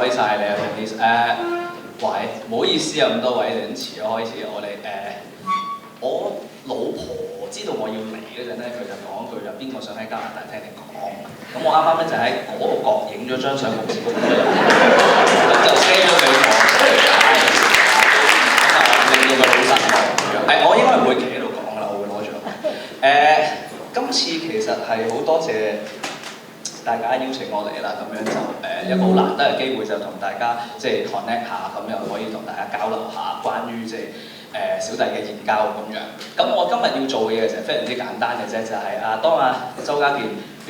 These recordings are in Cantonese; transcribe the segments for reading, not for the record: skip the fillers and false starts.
該晒你啊 Denise。喂，唔好意思啊，咁多位你咁遲咗開始，我老婆知道我要嚟嗰陣咧，佢就講一句就邊個想喺加拿大聽你講，咁我啱啱咧就喺嗰個角影咗張相，公司嗰度，咁就 send 咗俾我，咁令到佢好失望咁樣。我應該唔會企喺度講啦，我會攞住。今次其實係好多謝大家邀請我嚟啦，咁樣就一個好難得嘅機會，就同大家即係 connect 下，咁又可以同大家交流下關於即係小弟嘅研究咁樣。咁我今日要做嘅嘢其實非常之簡單嘅啫，就係當周家健，咁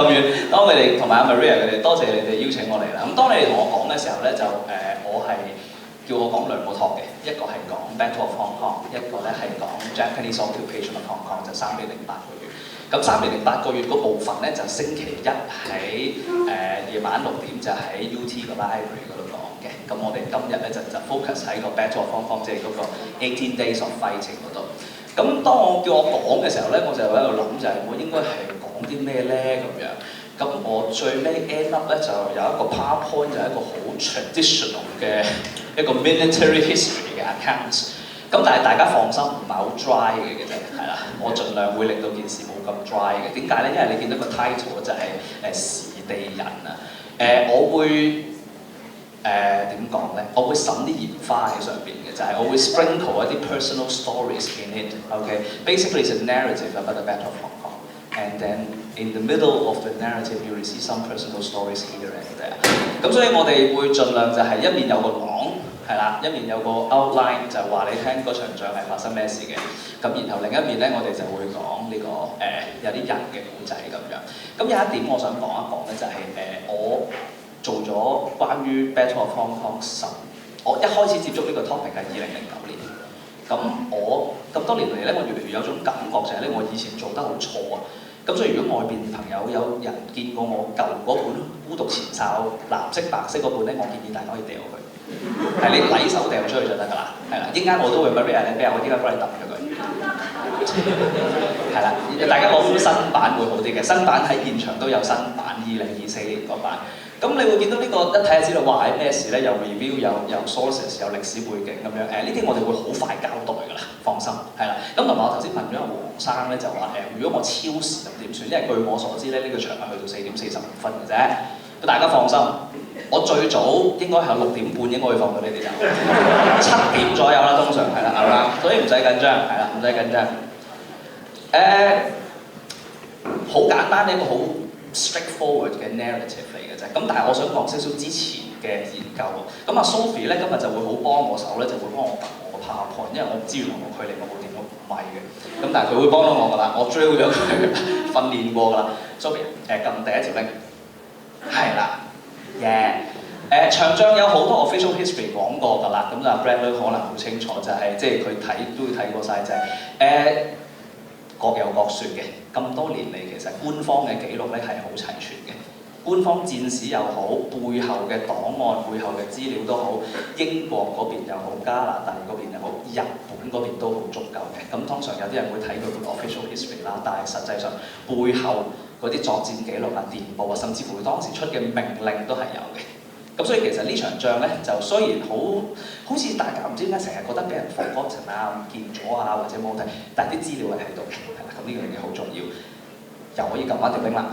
遠，當你哋同埋阿 Maria 佢哋，多謝你哋邀請我嚟啦。咁當你哋同我講嘅時候咧，就我係叫我講兩個 talk 嘅，一個係講 Battle of Hong Kong，一個咧係講 Japanese Occupation of Hong Kong，就3年零8個月。咁3年零8個月嗰部分咧，就星期一喺夜晚6點就喺 UT 個 library 嗰度講嘅。咁我哋今日咧就 focus 喺個 Battle of Hong Kong，即係嗰個18 Days of Fighting 嗰度。咁當我叫我講嘅時候咧，我就喺度諗就係我應該係講啲咩咧咁樣。咁我最尾 end up 咧就有一個 PowerPoint，就係一個好 traditional 嘅一個 military history 嘅 accounts。咁但係大家放心，唔係好 dry 嘅啫，係啦，我盡量會令到件事冇咁 dry 嘅。點解咧？因為你見到個 title 就係時地人啊。我會點講咧？我會滲啲鹽花喺上邊嘅，就係我會 sprinkle 一啲 personal stories in it。OK，basically it's a narrative about the Battle of Hong Kong，and then in the middle of the narrative you will see some personal stories here and there。咁所以我哋會盡量就係一面有個講。係啦，一面有個 outline 就話你聽嗰場仗係發生咩事嘅，咁然後另一面咧我哋就會講呢個有啲人嘅故仔咁樣。咁有一點我想講一講咧，就係我做咗關於 Battle of Hong Kong 我一開始接觸呢個 topic 係2009年。咁我咁多年嚟咧，我越嚟越有種感覺就係咧，我以前做得好錯啊。咁所以如果外邊朋友有人見過我舊嗰本《孤獨前哨》藍色白色嗰本咧，我建議大家可以掉佢。係你禮手掉出去就得㗎啦，係啦，一陣間我都會 Maria 咧，我依家幫你揼咗佢，係啦，大家攞本新版會好啲嘅，新版喺現場都有新版2024年嗰版，咁你會見到呢個一睇就知道哇係咩事咧，有 review 有 sources 有歷史背景咁樣，呢啲我哋會好快交代㗎啦，放心，係啦，咁同埋我頭先問咗阿黃生咧就話如果我超時咁點算？因為據我所知咧，呢個場係去到4點45分嘅啫，大家放心。我最早應該係6點半應該會放到你哋走，7點左右啦，通常係啦，係嘛，所以唔使緊張，係啦，唔使緊張。好簡單一個好 straightforward 嘅 narrative 嚟嘅啫。咁但係我想講少少之前嘅研究。咁阿 Sophie 咧今日就會好幫我手咧，就會幫我揼我個 PowerPoint，因為我唔知原來我距離我部電腦唔係嘅。咁但係佢會幫到我㗎啦，我 drill 咗佢，訓練過㗎啦。Sophie 撳第一條 link， 係啦。長將有好多 official history 講過㗎啦，咁就 Brad 可能好清楚，就係即係佢都會睇過晒，就係各有各說嘅。咁多年嚟，其實官方嘅記錄咧係好齊全嘅，官方戰史又好，背後嘅檔案、背後嘅資料都好，英國嗰邊又好，加拿大嗰邊又好，日本嗰邊都好足夠嘅。咁通常有啲人會睇佢本 official history 啦，但係實際上背後嗰啲作戰記錄啊、電報啊，甚至乎當時出嘅命令都係有嘅。咁所以其實呢場仗咧，就雖然好似大家唔知點解成日覺得俾人 forgotten 啊、唔見咗啊，或者冇睇，但係啲資料係喺度嘅，係啦。咁呢樣嘢好重要，又可以撳翻條 link 啦。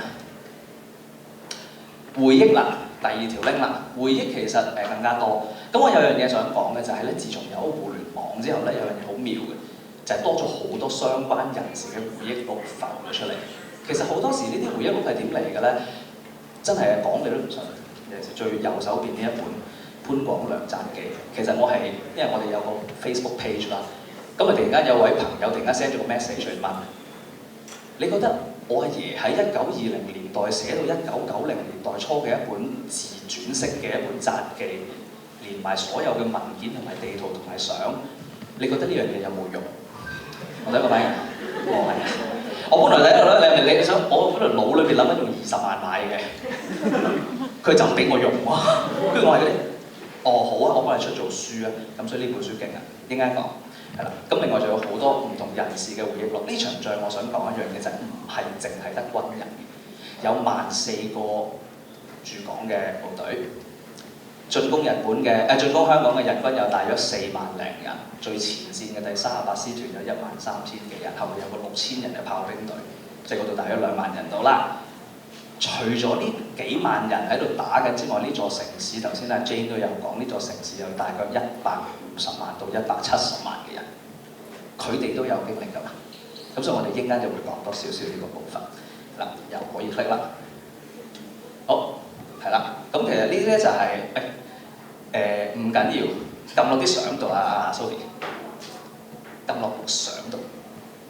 回憶啦，第2條 link 啦。回憶其實更加多。咁我有樣嘢想講嘅就係咧，自從有互聯網之後咧，有樣嘢好妙嘅，就係多咗好多相關人士嘅回憶錄浮咗出嚟。其實好多時呢啲回憶錄係點嚟嘅咧？真係講你都唔信。尤其是最右手邊呢一本潘廣良札記，其實我係因為我哋有個 Facebook page 啦，咁啊突然間有位朋友突然間 send 咗個 message 嚟問，你覺得我阿爺喺1920年代寫到1990年代初嘅一本自傳式嘅一本札記，連埋所有嘅文件同埋地圖同埋相，你覺得呢樣嘢有冇用？我睇個名，係啊。我本來喺度咧，你想我本來腦裏邊諗緊用20萬買嘅，佢就唔俾我用喎。跟住我係嗰啲，好啊，我幫你出做書啊。咁所以呢本書勁啊，應該講係啦。咁另外仲有好多唔同人士嘅回憶錄。呢場仗我想講一樣嘢就係唔係淨係得軍人，有14000個駐港嘅部隊。進攻香港嘅日軍有大約4萬零人，最前線嘅第38師團有13000幾人，後面有個6000人嘅炮兵隊，即係嗰度大約2萬人到啦。除咗呢幾萬人喺度打緊之外，呢座城市頭先阿 Jane 都有講，呢座城市有大概150萬到170萬嘅人，佢哋都有經歷㗎嘛。咁所以我哋應間就會講多少少呢個部分。嗱，又可以 click 啦。好，係啦。咁其實呢啲咧就係唔緊要，撳落啲相度啊 Sophie， 撳落相度，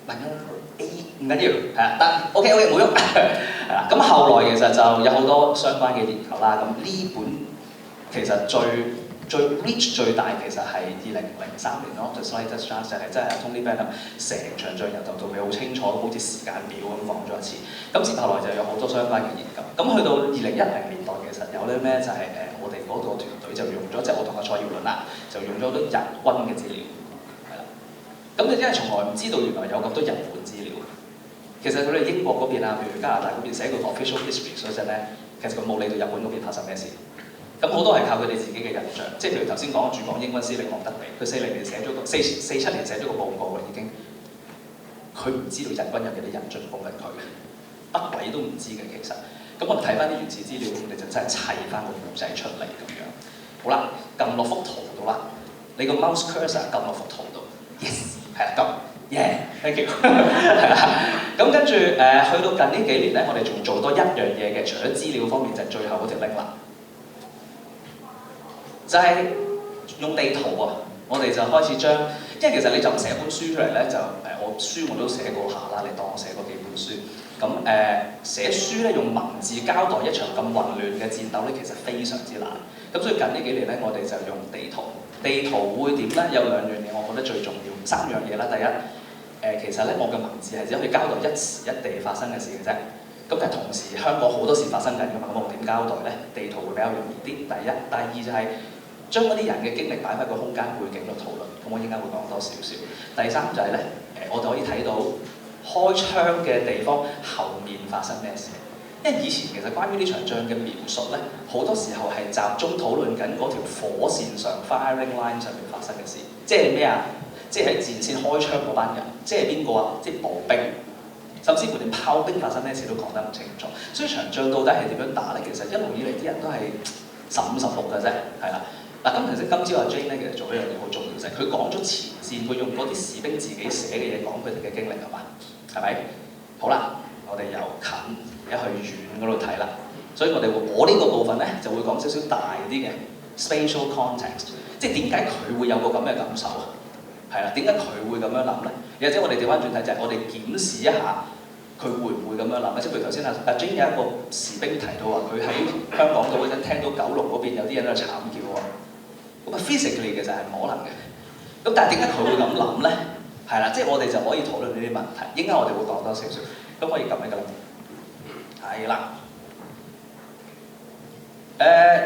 唔緊要，係得 OK 冇喐，係啦。咁後來其實就有好多相關嘅研究啦。咁呢本其實最 reach 最大其實係2003年咯 ，The Slightest Chance 就係真係 Tony Benham 成場仗由頭到尾好清楚，好似時間表咁講咗一次。咁接下來就有好多相關嘅研究。咁去到2010年代其實有啲咩就係我哋嗰個團隊就用咗，即係我同阿蔡耀倫啦，就用咗好多日軍嘅資料，係啦。咁你真係從來唔知道原來有咁多日本資料。其實佢哋英國嗰邊啊，譬如加拿大嗰邊寫個 official history 嗰陣咧，其實佢冇理到日本嗰邊發生咩事。咁好多係靠佢哋自己嘅印象，即係譬如頭先講駐港英軍司令莫德比，佢40年寫咗個47年寫咗個報告啦已經，佢唔知道日軍有幾多人進攻緊佢嘅，乜鬼都唔知嘅其實。咁我哋睇翻啲原始資料，我哋就真係砌翻個故仔出嚟咁樣。好啦，撳落幅圖度啦，你個 mouse cursor 撳落幅圖度 ，yes， 係啦，撳 ，yeah，thank you， 係啦。咁跟住去到近呢幾年咧，我哋仲做多一樣嘢嘅，除咗資料方面就係最後嗰條 link 啦。就係用地圖啊！我哋就開始將，因為其實你就咁寫一本書出嚟咧，就我書我都寫過下啦，你當我寫過幾本書。咁寫書咧用文字交代一場咁混亂嘅戰鬥咧，其實非常之難。咁所以近呢幾年咧，我哋就用地圖。地圖會點咧？有2樣嘢，我覺得最重要，3樣嘢啦。第一，其實咧我嘅文字係只可以交代一時一地發生嘅事嘅啫。咁但係同時香港好多事發生緊㗎嘛，咁我點交代咧？地圖會比較容易啲。第一，第二就係將嗰啲人嘅經歷擺喺個空間背景度討論，咁我應該會講多少少。第三就係咧，我哋可以睇到開槍嘅地方後面發生咩事。因為以前其實關於呢場仗嘅描述咧，好多時候係集中討論緊嗰條火線上 firing line 上面發生嘅事，即係咩啊？即係喺前線開槍嗰班人，即係邊個啊？即係步兵，甚至乎連炮兵發生咩事都講得唔清楚。所以場仗到底係點樣打咧？其實一路以嚟啲人都係15、16嘅啫，係啦。嗱，咁其實今朝阿 Jane 咧，其實做一樣嘢好重要就係佢講咗前線，佢用嗰啲士兵自己寫嘅嘢講佢哋嘅經歷係嘛？係咪？好啦，我哋由近而家去遠嗰度睇啦。所以我呢個部分咧就會講少少大啲嘅 spatial context， 即係點解佢會有個咁嘅感受啊？係啦，點解佢會咁樣諗咧？又或者我哋調翻轉睇就係我哋檢視一下佢會唔會咁樣諗咧？即係譬如頭先阿 Jane 有一個士兵提到話，佢喺香港島嗰陣聽到九龍嗰邊有啲人喺度慘叫喎。咁啊 physically 其實係唔可能嘅，咁但係點解佢會咁諗咧？係啦，即係我哋就可以討論呢啲問題。應該我哋會講多少少，咁可以撳一撳。係啦，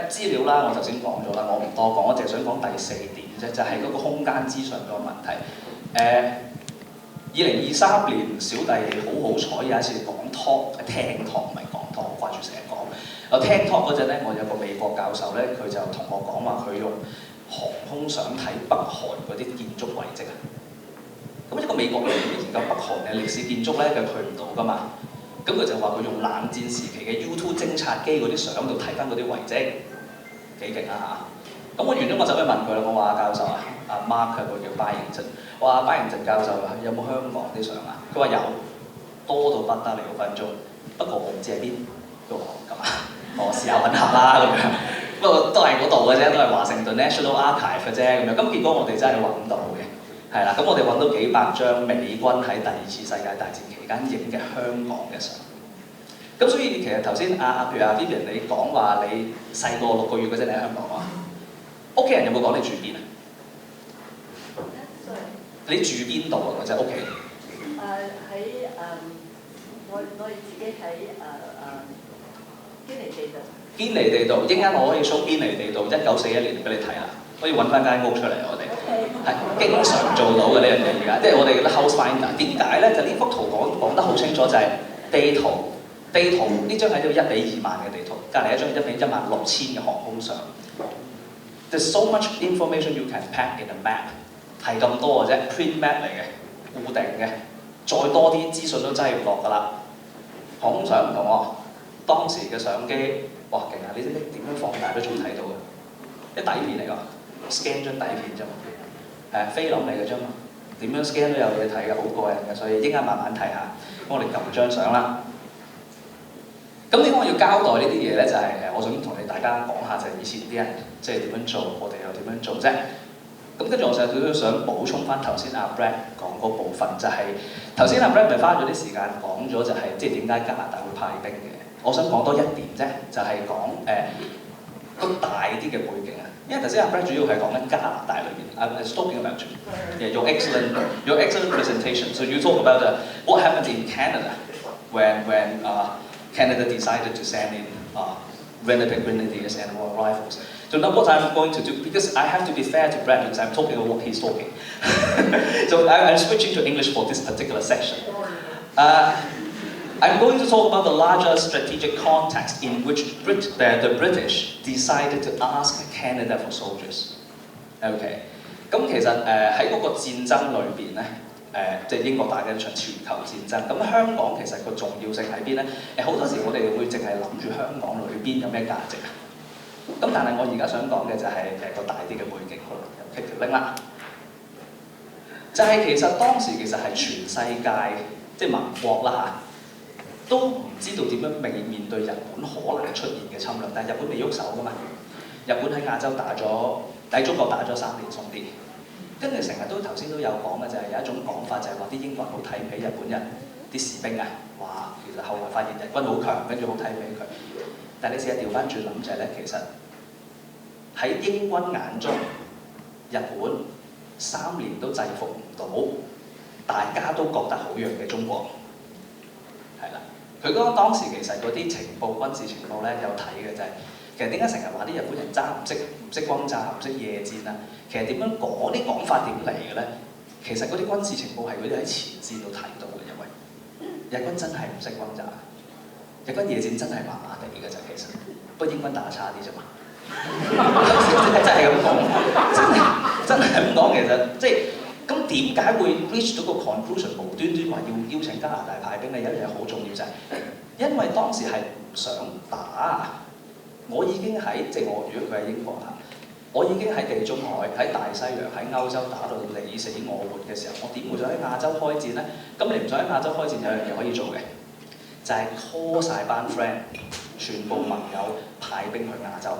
資料啦，我頭先講咗啦，我唔多講，我淨係想講第4點啫，就係嗰個空間資訊嗰個問題。2023年小弟好彩有一次講 talk， 聽 talk 唔係講 talk， 我掛住成日講。我聽 talk 嗰陣咧，我有個美國教授咧，佢就同我講話，佢用航空想睇北韓嗰啲建築遺跡啊。咁一個美國人研究北韓嘅歷史建築咧，佢去唔到噶嘛。咁佢就話佢用冷戰時期嘅 U2 偵察機嗰啲相度睇翻嗰啲遺跡，幾勁啊嚇！咁我完咗我就去問佢啦，我話教授啊，阿 Mark 佢叫巴迎震，我話巴迎震教授有冇香港啲相啊？佢話有，多到不得了分鐘，不過我唔知喺邊。佢話咁啊。我試下揾下啦咁樣，不過都係嗰度嘅啫，都係華盛頓 National Archive 嘅啫咁樣。咁結果我哋真係揾到嘅，係啦。咁我哋揾到幾百張美軍喺第2次世界大戰期間影嘅香港嘅相。咁所以其實頭先譬如阿 Vivian 你講話你細個6個月嗰陣你喺香港啊，屋企人有冇講你住邊啊？你住邊度啊？或者屋企？喺我哋自己喺堅尼地道，一陣間我可以 show 堅尼地道1941年俾你睇下，可以揾翻間屋出嚟，我哋係經常做到嘅呢樣嘢而家，即係我哋嘅 house finder。點解咧？就呢幅圖講得好清楚，就係地圖地圖呢張係一個1:20000嘅地圖，隔離一張1:16000嘅航空相。There's so much information you can pack in a map， 係咁多嘅啫 ，print map 嚟嘅，固定嘅，再多啲資訊都擠唔落㗎啦。航空相唔同喎，當時嘅相機，哇勁啊！你知唔知點樣放大都仲睇到嘅？啲底片嚟㗎 ，scan 張底片啫嘛，菲林嚟嘅啫嘛，點樣 scan 都有嘢睇嘅，好過癮嘅，所以應該慢慢睇下。咁我哋撳張相啦。咁點解我要交代呢啲嘢咧？就係我想同你大家講下，就係以前啲人即係點樣做，我哋又點樣做啫。咁跟住我成日都想補充翻頭先阿 Brad 講嗰部分，就係頭先阿 Brad 咪花咗啲時間講咗，就係即係點解加拿大會派兵嘅。我想講多一點啫，就係講個大啲嘅背景啊。因為頭先阿 Brad 主要係講緊加拿大裏邊，I was talking about your excellent presentation. So you talk about what happened in Canada when Canada decided to send in Winnipeg Grenadiers and Royal Rifles. So now what I'm going to do, because I have to be fair to Brad because I'm talking about what he's talking. So I'm switching to English for this particular section. I'm going to talk about the larger strategic context in which the British decided to ask Canada for soldiers. OK， 咁其實喺嗰個戰爭裏邊咧。即係英國打緊一場全球戰爭，咁香港其實個重要性喺邊咧？好多時我哋會淨係諗住香港裏邊有咩價值啊。咁但係我而家想講嘅就係個大啲嘅背景，好啦，有 kick 條 link 啦。就係其實當時其實係全世界即係盟國啦嚇，都唔知道點樣面對日本可能出現嘅侵略，但係日本未喐手噶嘛。日本喺亞洲打咗，喺中國打咗3年送啲。跟住成日都頭先都有講嘅就係有一種講法就係話啲英國人好睇唔起日本人啲士兵啊，哇！其實後來發現日軍好強，跟住好睇唔起佢。但係你試下調翻轉諗就係咧，其實喺英軍眼中，日本3年都制服唔到，大家都覺得好弱嘅中國，係啦。佢當時其實嗰啲情報軍事情報咧有睇嘅就係、其實點解成日話啲日本人唔識轟炸、唔識夜戰啊？其實點樣講啲講法點嚟嘅咧？其實嗰啲軍事情報係佢哋喺前線度睇到嘅，因為日軍真係唔識轟炸，日軍夜戰真係麻麻地嘅啫，其實不過英軍打差啲啫嘛。真係咁講，真係咁講，其實即係咁點解會 reach 到個 conclusion 無端端話要邀請加拿大派兵咧？有一樣嘢好重要就係、因為當時係唔想打。我已經喺即係我，如果佢喺英國嚇，我已經喺地中海、喺大西洋、喺歐洲打到你死我活嘅時候，我點會想喺亞洲開戰咧？咁你唔想喺亞洲開戰，有樣嘢可以做嘅，就係 call 晒班 friend， 全部盟友派兵去亞洲。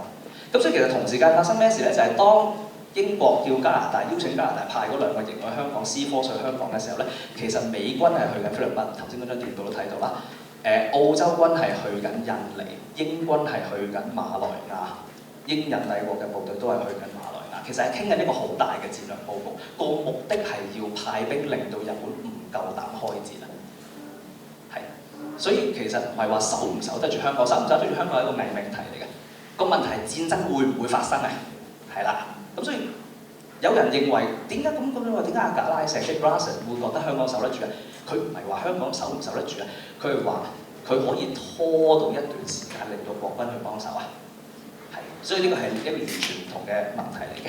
咁所以其實同時間發生咩事咧？就係、當英國叫加拿大邀請加拿大派嗰2個營去香港，C4去香港嘅時候咧，其實美軍係去緊菲律賓，頭先嗰張電報都睇到啦。澳洲軍係去緊印尼，英軍係去緊馬來亞，英印帝國嘅部隊都係去緊馬來亞。其實係傾緊一個好大嘅戰略報告，個目的係要派兵令到日本唔夠膽開戰啊！係，所以其實唔係話守唔守得住香港，守唔守得住香港係一個偽命題嚟嘅。個問題係戰爭會唔會發生啊？係啦，咁所以有人認為點解咁你話點解阿格拉石即 Russell 會覺得香港守得住啊？佢唔係話香港守唔守得住啊，佢係話佢可以拖到一段時間，令到國軍去幫手啊。係，所以呢個係一個完全唔同嘅問題嚟嘅。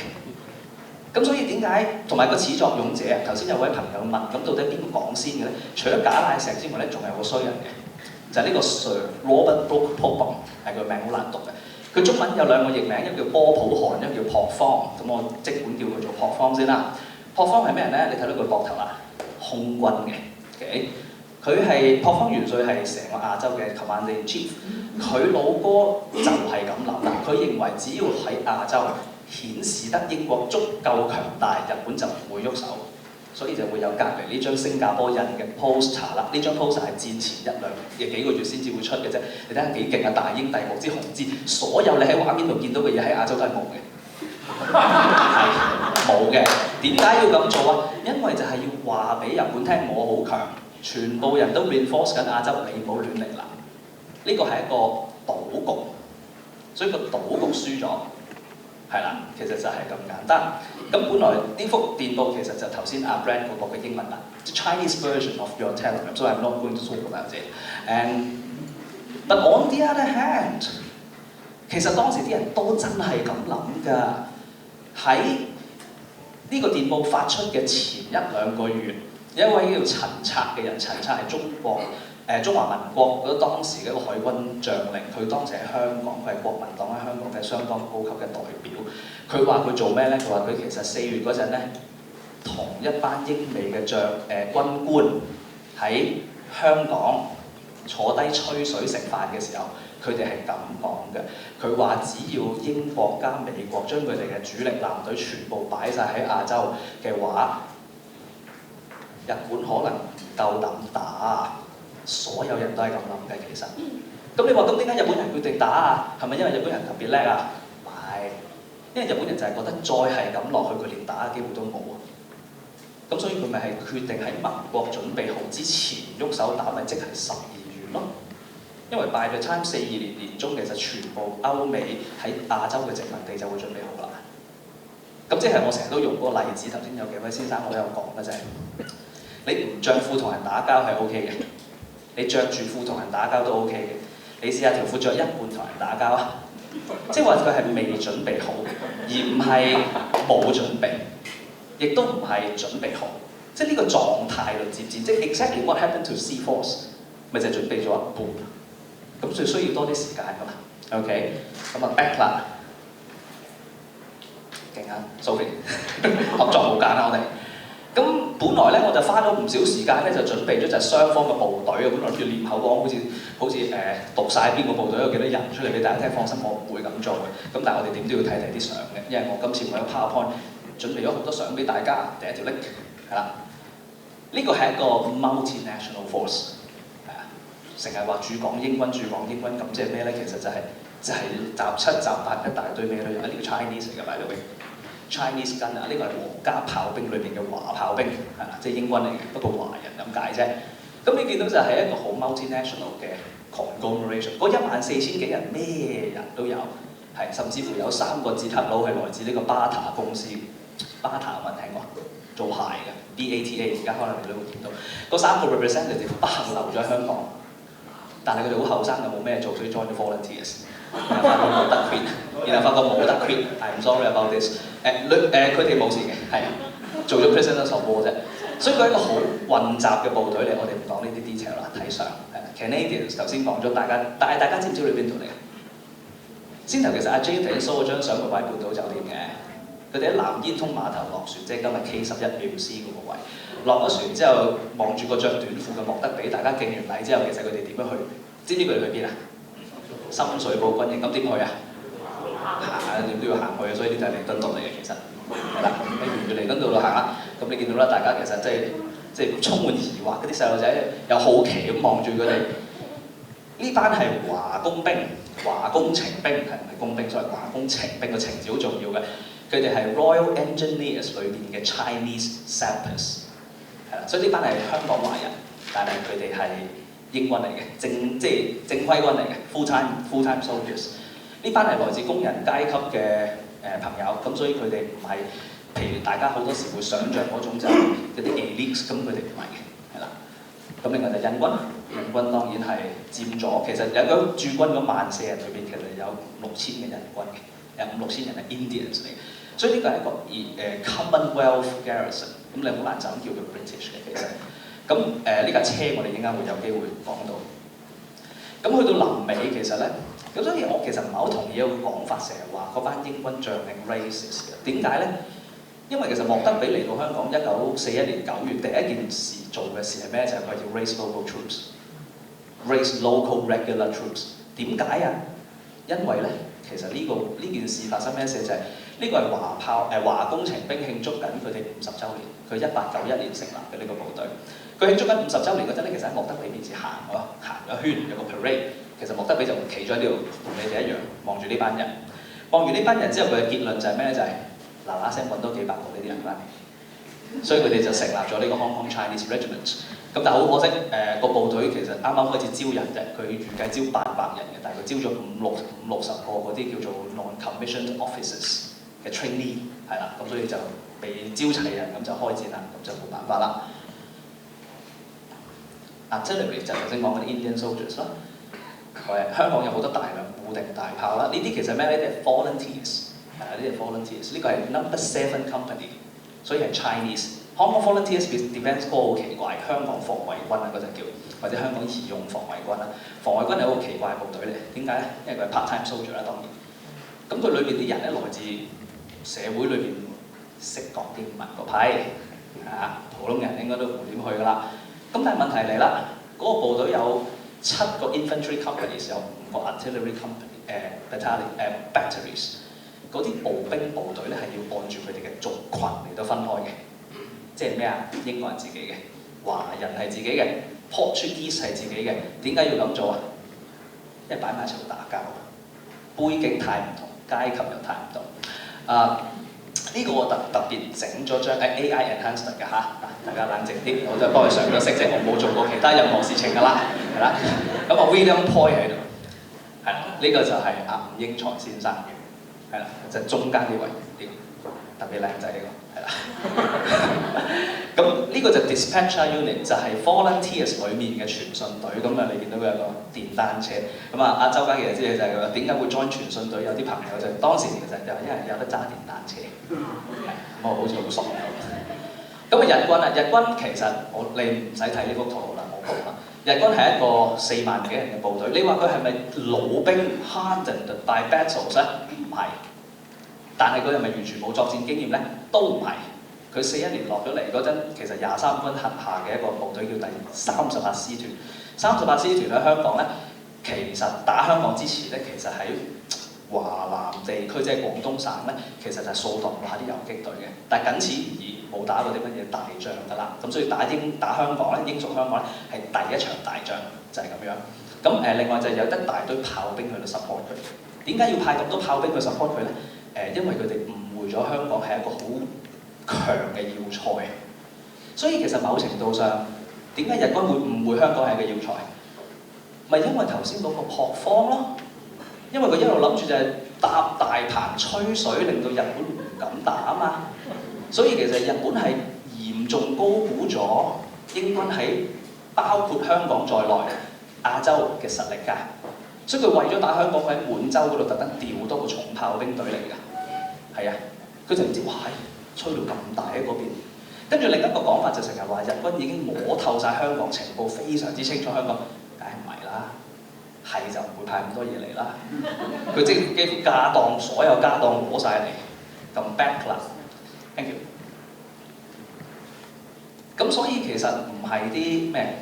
咁所以點解同埋個始作俑者？頭先有位朋友問，咁到底邊個講先嘅咧？除咗賈乃石之外咧，仲有個衰人嘅，就係、是、呢個 Sir Robert Brooke Popham， 係佢名好難讀嘅。佢中文有2個譯名，一個叫波普漢，一個叫朴方。咁我即管叫佢做朴方先啦。朴方係咩人咧？你睇到佢膊頭啦，空軍嘅。Okay? 佢係朴方元帥係成個亞洲嘅 Commander in Chief， 佢老哥就係咁諗啦。佢認為只要喺亞洲顯示得英國足夠強大，日本就唔會喐手，所以就會有隔離呢張新加坡印嘅 poster 啦。呢張 poster 係戰前幾個月先至會出嘅啫。你睇下幾勁啊！大英帝國之紅字，所有你喺畫面度見到嘅嘢喺亞洲都係冇嘅，係冇嘅。點解要咁做啊？因為就係要話俾日本聽，我好強。全部人都 reinforce 緊亞洲，你唔好亂嚟啦！呢個係一個賭局，所以個賭局輸咗，係啦，其實就係咁簡單。咁本來呢幅電報其實就頭先阿 Brad 嗰個嘅英文啦 ，The Chinese version of your telegram， so I'm not going to talk about it。And But on the other hand， 其實當時啲人都真係咁諗㗎。喺呢個電報發出嘅前一兩個月，有一位叫陳策嘅人，陳策係中華民國嗰當時嘅一個海軍將領，佢當時喺香港，佢係國民黨喺香港嘅相當高級嘅代表。佢話佢做咩咧？佢話佢其實4月嗰陣咧，同一班英美嘅軍官喺香港坐低吹水食飯嘅時候，佢哋係咁講嘅。佢話只要英國加美國將佢哋嘅主力艦隊全部擺晒喺亞洲嘅話，日本可能唔夠膽打。所有人都係咁諗嘅其實。咁你話咁點解日本人決定打啊？係咪因為日本人特別叻啊？唔係，因為日本人就係覺得再係咁落去，佢連打嘅機會都冇啊。咁所以佢咪係決定喺盟國準備好之前喐手打，咪即係12月咯。因為by the time42年年中，其實全部歐美喺亞洲嘅殖民地就會準備好啦。咁即係我成日都用嗰個例子，頭先有幾位先生我都有講嘅就係，你唔着褲同人打交係 OK 嘅。你着住褲同人打交都 OK 嘅，你試下條褲着一半同人打交啊！即係話佢係未準備好，而唔係冇準備，亦都唔係準備好，即係呢個狀態度接戰，即係 exactly what happened to Sea Force， 咪就係準備咗一半，咁所以需要多啲時間㗎嘛。OK， 咁啊 back 啦，勁啊 ，Sophie 合作冇間啦我哋。咁本來咧我就花咗唔少時間咧，就準備咗就係雙方嘅部隊啊。本來諗住念口講，好似讀晒邊個部隊有幾多人出嚟俾大家聽，放心我唔會咁做嘅。咁但係我哋點都要睇啲相嘅，因為我今次為咗 PowerPoint 準備咗好多相俾大家。第一條 link 係啦，呢個係一個 multinational force， 係啊，成日話駐港英軍，咁即係咩咧？其實就係集7集8一大堆咩咧？呢個 Chinese 嚟嘅by the way。Chinese gun 啊，呢個係皇家炮兵裏邊嘅華炮兵，係啦，即係英軍嚟嘅，不過華人咁解啫。咁你見到就係一個好 multinational 嘅 conglomeration， 嗰14000幾人咩人都有，係甚至乎有3個捷克佬係來自呢個巴塔公司，巴塔有冇人聽過？做鞋嘅 BATA， 而家可能你都會見到。嗰3個 representative 不幸留咗喺香港，但係佢哋好後生又冇咩做，所以 join 咗 volunteers。然後發覺冇得 quit， 然後發覺冇得 quit，I'm sorry about this。佢哋冇事嘅，係做咗 prisoners of war啫。所以佢係一個好混雜嘅部隊嚟，我哋唔講呢啲 detail 啦，睇相係 Canadians 頭先講咗，但係大家知唔知去邊度嚟？先頭其實阿 J 頭先 show 嗰張相佢擺半島酒店嘅，佢哋喺南煙通碼頭落船，即係今日 K11 妙思嗰個位。落咗船之後，望住個着短褲嘅莫德比，大家敬完禮之後，其實佢哋點樣去？知唔知佢哋去邊啊？深水埗軍營，咁點去啊？行點都要行去嘅，所以呢就係彌敦道嚟嘅其實。係啦，你沿住彌敦道度行啦，咁你見到啦，大家其實即係充滿疑惑，嗰啲細路仔又好奇咁望住佢哋。呢班係華工兵、華工程兵，係唔係工兵？所謂華工程兵個程字好重要嘅。佢哋係 Royal Engineers 裏邊嘅 Chinese Sappers， 係啦，所以呢班係香港華人，但係佢哋係英軍嚟嘅，即係正規軍嚟嘅 full time soldiers。呢班係來自工人階級嘅朋友，咁所以佢哋唔係，譬如大家好多時會想像嗰種就係一啲 elite， 咁佢哋唔係嘅，係啦。咁另外就印軍當然係佔咗，其實有個駐軍嗰14000人裏邊，其實有5,000-6,000嘅印軍嘅，有5,000-6,000人係 Indians 嚟嘅，所以呢個係一個Commonwealth garrison， 咁你好難就咁叫佢 British 嘅其實。咁呢架車我哋應該會有機會講到。咁去到臨尾其實咧，咁所以我其實唔係好同意一個講法，成日話嗰班英軍將領 racist 嘅。點解咧？因為其實莫德比嚟到香港1941年9月第一件事做嘅事係咩？就係佢要 raise local troops，raise local regular troops。點解啊？因為咧，其實呢件事發生咩事就係呢個係華工程兵慶祝緊佢哋50週年，佢1891年成立嘅呢個部隊。佢慶祝緊50週年嗰陣咧，其實喺莫德比面前行咗圈，有個 parade。其實莫德比就企咗喺呢度，同你哋一樣望住呢班人。望完呢班人之後，佢嘅結論就係咩咧？就係嗱聲揾多幾百個呢啲人翻嚟。所以佢哋就成立咗呢個 Hong Kong Chinese Regiment。咁但係好可惜，個部隊其實啱啱開始招人啫，佢預計招800人嘅，但係佢招咗50-60個嗰啲叫做 non-commissioned officers 嘅 trainee， 係啦，咁所以就被招齊人，咁就開戰啦，咁就冇辦法啦。Artillery 就頭先講嗰啲 Indian soldiers 啦。香港有好多大量固定大炮啦，呢啲其實咩呢？呢啲係 volunteers， 呢啲係 volunteers， 呢個係 number 7 company， 所以係 Chinese。Hong Kong Volunteers Defence Corps 好奇怪，香港防衛軍啊嗰陣叫，或者香港義勇防衛軍啦。防衛軍係一個奇怪嘅部隊嚟，點解咧？因為佢係 part-time soldier 啦，當然。咁佢裏邊啲人咧來自社會裏邊識講英文嗰批，普通人應該都唔點去㗎啦。咁但係問題嚟啦，嗰個部隊有7個 infantry companies， 有5個 artillery company batteries。嗰啲步兵部隊咧係要按住佢哋嘅族群嚟到分開嘅。即係咩啊？英國人自己嘅，華人係自己嘅 ，Portuguese 係自己嘅。點解要咁做啊？因為擺埋一齊會打交，背景太唔同，階級又太唔同。呢個我特別整咗張AI enhancement 嘅嚇，大家冷靜啲，我都係幫佢上咗色啫，我冇做過其他任何事情㗎啦，係啦。咁啊 William Poy 喺度，係啦，呢個就係吳英才先生，係啦，就係中間呢位，呢個特別靚仔呢個。係啦，咁呢個就 dispatcher unit 就係 volunteers 裏面嘅傳信隊，咁啊你見到佢有個電單車，咁阿周家其實知嘅就係佢話點解會 join 傳信隊，有啲朋友就當時其實就因為有得揸電單車，咁我好似好爽咁。日軍啊，日軍其實你唔使睇呢幅圖啦，我講啦，日軍係一個4萬幾人嘅部隊，你話佢係咪老兵 hardened by battles 咧？唔係。但係佢係咪完全冇作戰經驗咧？都唔係。佢41年落咗嚟嗰陣，其實23軍轄下嘅一個部隊叫第38師團。38師團喺香港咧，其實打香港之前咧，其實喺華南地區即係廣東省咧，其實就係掃蕩下啲遊擊隊嘅。但係僅此而已，冇打過啲乜嘢大仗㗎啦。咁所以打香港咧，英屬香港咧係第一場大仗，就係咁樣。咁另外就有一大堆炮兵去到 support 佢。點解要派咁多炮兵去 support 佢咧？因為佢哋誤會咗香港係一個好強嘅要塞，所以其實某程度上，點解日軍會誤會香港係一個要塞？咪因為頭先嗰個撲荒咯，因為佢一路諗住就係搭大棚吹水，令到日本唔敢打啊嘛。所以其實日本係嚴重高估咗英軍喺包括香港在內亞洲嘅實力㗎。所以佢為咗打香港，佢喺滿洲嗰度特登調多個重炮兵隊嚟㗎。係啊，佢就唔知哇，吹到咁大喺嗰邊。跟住另一個講法就成日話日軍已經摸透晒香港情報，非常之清楚香港，梗係唔係啦？係就唔會派咁多嘢嚟啦。佢即係幾乎家當，所有家當攞晒嚟，咁 back 啦。Thank you。咁所以其實唔係啲咩。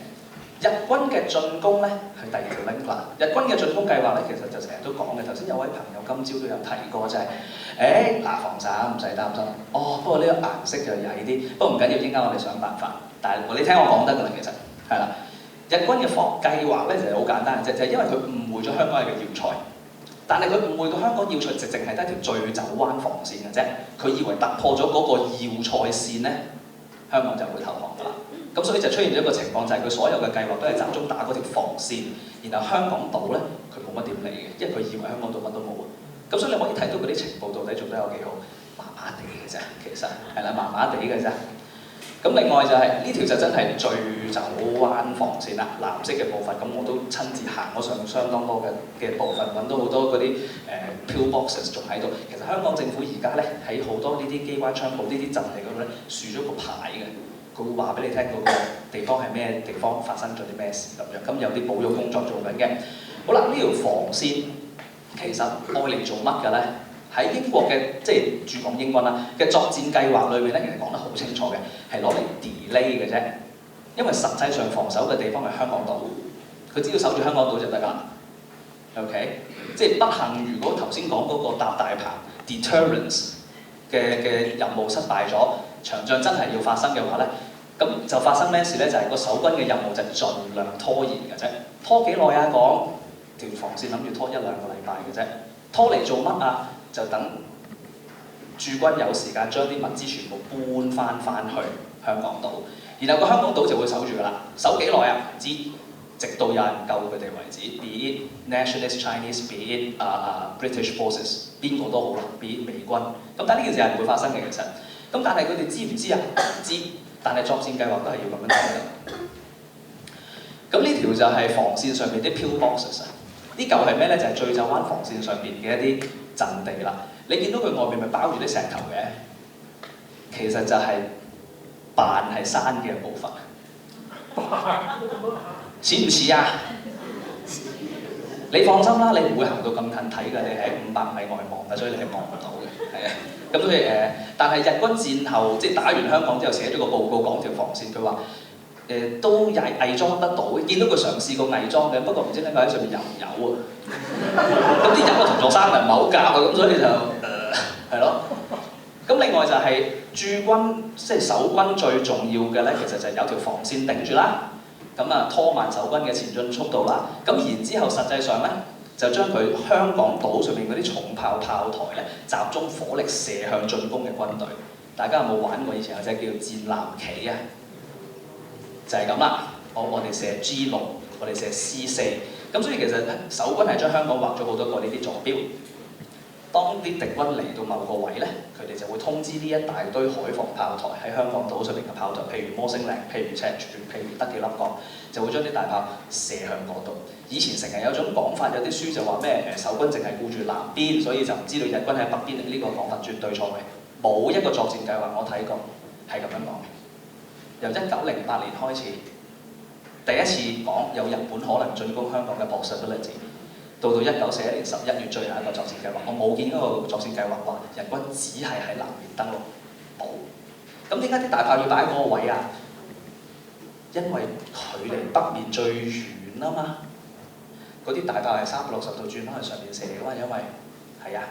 日軍嘅進攻咧係第二條 link 啦。日軍嘅進攻計劃咧，其實就成日都講嘅。頭先有位朋友今朝都有提過，就係防曬唔使擔心。不過呢個顏色就曳啲，不過唔緊要，應該我哋想辦法。但係你聽我講得㗎啦，其實係啦。日軍嘅計劃咧就係好簡單嘅啫，就係因為佢誤會咗香港係個要塞，但係佢誤會到香港要塞就淨係得條醉酒灣防線嘅啫。佢以為突破咗嗰個要塞線咧，香港就會投降㗎啦。咁所以就出現咗一個情況，就係佢所有嘅計劃都係集中打嗰條防線，然後香港島咧佢冇乜點理嘅，因為佢以為香港島乜都冇啊。咁所以你可以睇到嗰啲情報到底做得有幾好，麻麻地嘅啫，其實係啦，麻麻地嘅啫。咁另外就係呢條就真係醉酒灣防線啦，藍色嘅部分，咁我都親自行咗上相當多嘅部分，揾到好多嗰啲pillboxes 仲喺度。其實香港政府而家咧喺好多呢啲機關槍部呢啲陣地嗰度咧豎咗個牌嘅。佢會話俾你聽嗰個地方係咩地方，發生咗啲咩事咁樣，咁有啲保育工作做緊嘅。好啦，呢條防線其實愛嚟做乜嘅咧？喺英國嘅即係駐港英軍啦嘅作戰計劃裏面咧，其實講得好清楚嘅，係攞嚟 delay 嘅啫。因為實際上防守嘅地方係香港島，佢只要守住香港島就得㗎。OK， 即係不幸，如果頭先講嗰個搭大棚 deterrence 嘅任務失敗咗。場仗真係要發生嘅話咧，咁就發生咩事咧？就係個守軍嘅任務就盡量拖延嘅啫。拖幾耐啊？講條防線諗住拖1-2個禮拜嘅啫。拖嚟做乜啊？就等駐軍有時間將啲物資全部搬翻去香港島，然後個香港島就會守住㗎啦。守幾耐啊？唔知，直到有人救佢哋為止。Be it nationalist Chinese, be it British forces， 邊個都好啦。be it 美軍。咁但係呢件事係唔會發生嘅，其實。咁但係佢哋知唔知啊？唔知，但係作戰計劃都係要咁樣做嘅。咁呢條就係防線上面啲 pillboxes 啊。呢嚿係咩咧？就係醉酒灣防線上邊嘅一啲陣地啦。你見到佢外面咪包住啲石頭嘅，其實就係扮係山嘅部分。似唔似啊？你放心啦，你唔會行到咁近睇㗎，你喺500米外望㗎，所以你係望唔到嘅，係啊。咁所以但係日軍戰後即係打完香港之後寫咗個報告講條防線，佢話都偽裝得到，見到佢嘗試過偽裝嘅，不過唔知點解喺上面油唔油啊？咁啲人個同學生又唔係好夾啊，咁所以就係咯。咁另外就係駐軍即係守軍最重要嘅咧，其實就係有條防線定住啦。咁啊拖慢守軍嘅前進速度啦。咁然之後實際上咧，就將佢香港島上面嗰啲重炮炮台咧，集中火力射向進攻嘅軍隊。大家有冇玩過以前有隻叫戰艦棋啊？就係咁啦。我哋射 G6，我哋射 C4。咁所以其實守軍係將香港畫咗好多個呢啲坐標。當啲敵軍嚟到某個位咧，佢哋就會通知呢一大堆海防炮台喺香港島上面嘅炮台，譬如摩星嶺、譬如赤柱、譬如德己立角，就會將啲大炮射向嗰度。以前成日有種講法，有啲書就話咩守軍淨係顧住南邊，所以就唔知道日軍喺北邊。呢個講法絕對錯嘅，冇一個作戰計劃我睇過係咁樣講嘅。由1908年開始，第一次講有日本可能進攻香港嘅 possibility。到1941年11月最後一個作戰計劃，我冇見嗰個作戰計劃話日軍只係喺南面登陸，冇。咁點解啲大炮要擺喺嗰個位啊？因為距離北面最遠啊嘛。嗰啲大炮係360度轉翻去上面射㗎嘛，因為係啊，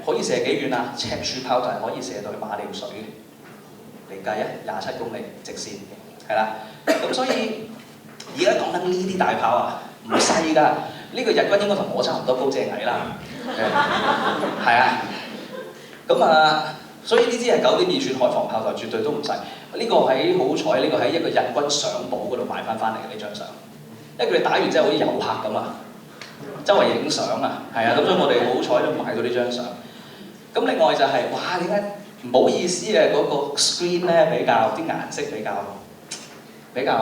可以射幾遠啊？赤柱炮台可以射到去馬料水嚟計啊，27公里直線，係啦。咁所以而家講緊呢啲大炮啊，唔細㗎。呢個日軍應該同我差唔多高隻矮啦，係啊，咁啊，所以呢支係9.2寸海防炮台，絕對都唔細。呢個喺好彩，呢個喺一個日軍相簿嗰度買翻嚟嘅呢張相，因為佢哋打完之後好似遊客咁啊，周圍影相啊，係啊，咁所以我哋好彩都買到呢張相。咁另外就係、哇，點解唔好意思啊？嗰個 screen 咧比較啲顏色比較難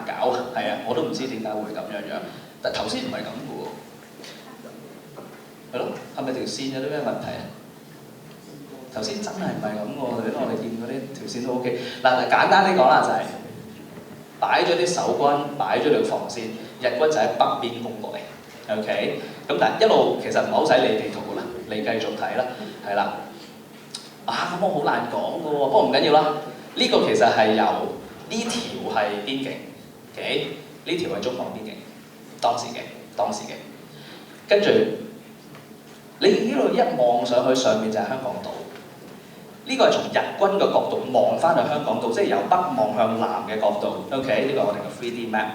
搞啊，係啊，我都唔知點解會咁樣樣。但頭先唔係咁嘅喎，係咯，係咪條線有啲咩問題啊？頭先真係唔係咁喎，我哋見嗰啲條線都 OK。嗱，簡單啲講啦，就係擺咗啲守軍，擺咗條防線，日軍就喺北邊攻過嚟 ，OK。咁但係一路其實唔係好使理地圖㗎啦，你繼續睇啦，係啦。咁我好難講嘅喎，不過唔緊要啦。呢個其實係由呢條係邊境 ，OK， 呢條係中國邊境。當時嘅，跟住你呢度一望上去，上面就係香港島。呢個係從日軍嘅角度望翻去香港島，即係由北望向南嘅角度。OK， 呢個係我哋嘅 3D map。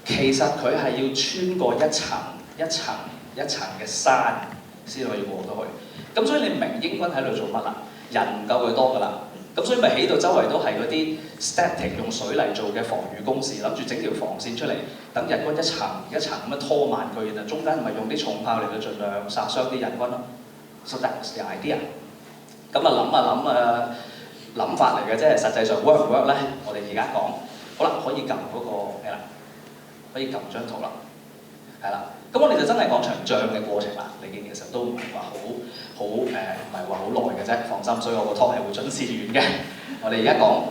其實佢係要穿過一層嘅山先可以過到去。咁所以你明英軍喺度做乜啊？人唔夠佢多㗎啦。咁所以咪起到周圍都係嗰啲 static 用水泥做嘅防禦工事，諗住整條防線出嚟，等日軍一層一層咁樣拖慢佢，然後中間咪用啲重炮嚟到盡量殺傷啲日軍咯。So that's the idea。咁諗法嚟嘅啫，實際上 work 唔 work 咧？我哋而家講，好啦，可以撳嗰個係啦，可以撳張圖啦，係啦。咁我哋就真係講場仗嘅過程啦。你見其實都唔係話唔係話好耐嘅啫，放心。所以我個 talk 係會準時完嘅。我哋而家講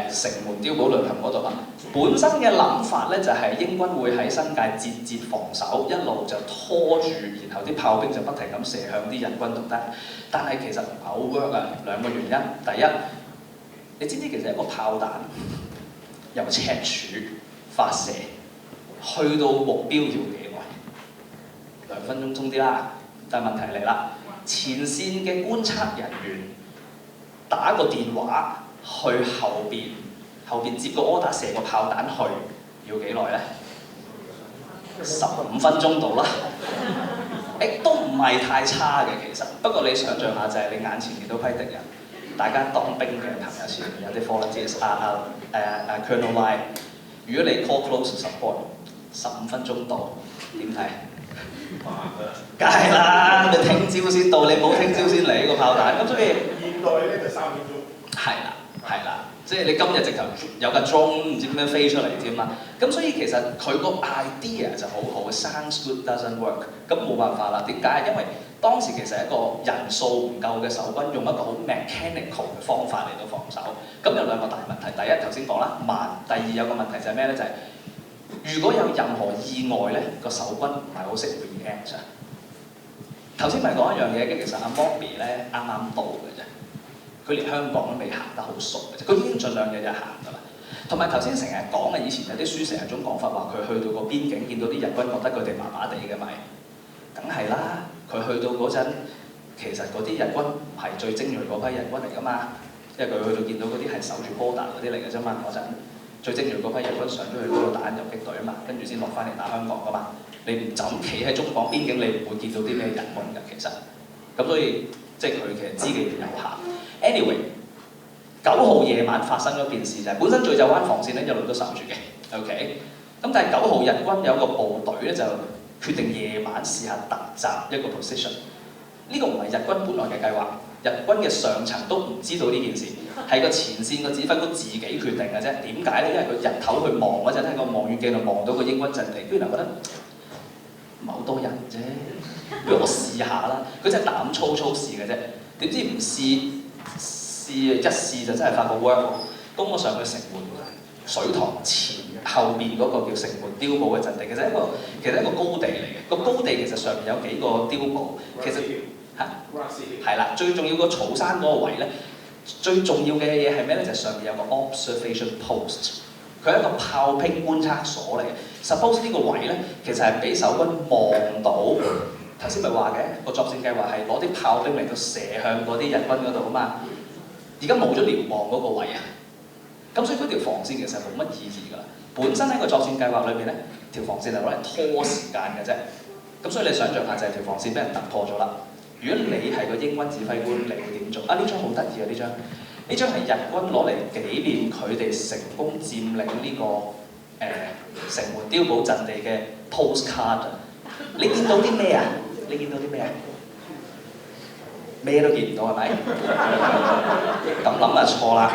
城門碉堡淪陷嗰度啦。本身嘅諗法咧就係英軍會喺新界節防守，一路就拖住，然後啲炮兵就不停咁射向啲日軍度得。但係其實唔係好 work 啊，兩個原因。第一，你知唔知其實一個炮彈由赤柱發射去到目標要幾耐？2分鐘鬆啲啦。但係問題嚟啦，前線嘅觀察人員打個電話去後邊接個 order 射個炮彈去，要幾耐咧？15分鐘到啦。都唔係太差嘅其實。不過你想象下就係你眼前見到批敵人，大家當兵嘅朋友前面有啲 volunteers Colonel Y， 如果你 call close support 15分鐘到，點睇？梗係啦，你聽朝先到，你冇聽朝先嚟個炮彈，咁所以現代咧就3點鐘。係啦，即係你今日直頭有架 drone 唔知點樣飛出嚟添嘛。咁所以其實佢個 idea 就好好 ，sounds good doesn't work。咁冇辦法啦，點解？因為當時其實係一個人數唔夠嘅守軍，用一個好 mechanical 嘅方法嚟到防守。咁有兩個大問題，第一頭先講啦，慢；第二有個問題就係咩咧？就係、如果有任何意外咧，個守軍唔係好識 react 啊。頭先咪講一樣嘢嘅，其實阿 Bobby 咧啱啱到嘅啫，佢連香港都未行得好熟嘅啫，佢已經盡量日日行㗎啦。同埋頭先成日講嘅，以前有啲書成日種講法話，佢去到個邊境見到啲日軍覺得佢哋麻麻地嘅咪，梗係啦。佢去到嗰陣，其實嗰啲日軍唔係最精鋭嗰批日軍嚟㗎嘛，因為佢去到見到嗰啲係守住 border 嗰啲嚟嘅啫嘛，嗰陣最精鋭嗰批日軍上咗去嗰度打緊遊擊隊啊嘛，跟住先落翻嚟打香港㗎嘛。你唔就咁企喺中港邊境，你唔會見到啲咩日軍㗎，其實。咁所以即係佢其實知嘅嘢有限。Anyway， 9號夜晚發生咗件事就係、本身醉酒灣防線咧一路都守住嘅 ，OK。咁但係9號日軍有個部隊咧就決定夜晚試下突襲一個 position。呢個唔係日軍本來嘅計劃，日軍嘅上層都唔知道呢件事，係個前線個指揮官自己決定嘅啫。點解咧？因為佢日頭去望嗰陣喺個望遠鏡度望到個英軍陣地，居然覺得唔係好多人啫，不如我試下啦。佢真係膽粗粗試嘅啫，點知唔試一試就真係發覺 work。攻咗上去城門水塘前後面嗰個叫城門碉堡嘅陣地，其實一個高地嚟嘅。個高地其實上面有幾個碉堡，其實係啦，最重要個草山嗰個位咧，最重要嘅嘢係咩咧？就係、上面有個 observation post， 佢係一個炮兵觀測所嚟嘅。Suppose 呢個位咧，其實係俾守軍望到。頭先咪話嘅個作戰計劃係攞啲炮兵嚟到射向嗰啲日軍嗰度啊嘛。而家冇咗瞭望嗰個位啊，咁所以嗰條防線其實冇乜意義㗎啦。本身喺個作戰計劃裏面咧，條防線係攞嚟拖時間嘅啫。咁所以你想象下就係條防線俾人突破咗啦。如果你係個英軍指揮官，你會點做？啊，呢張好得意啊！呢張係日軍攞嚟紀念佢哋成功佔領呢、個城門碉堡陣地嘅 postcard。你見到啲咩啊？咩都見唔到係咪？咁諗就錯啦。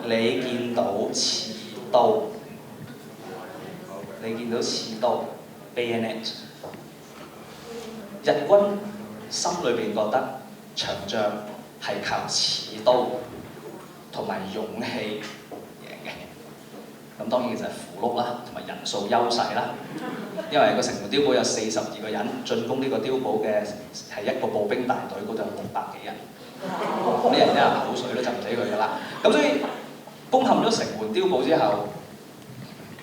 你見到刺刀 bayonet。日軍心裏邊覺得長仗係靠刺刀同埋勇氣贏嘅。咁當然其實係符碌啦，同埋人數優勢啦。因為個城門碉堡有42個人，進攻呢個碉堡嘅係一個步兵大隊，嗰度有600幾人。啲人一流口水都浸唔死佢㗎啦。咁所以攻陷咗城門碉堡之後，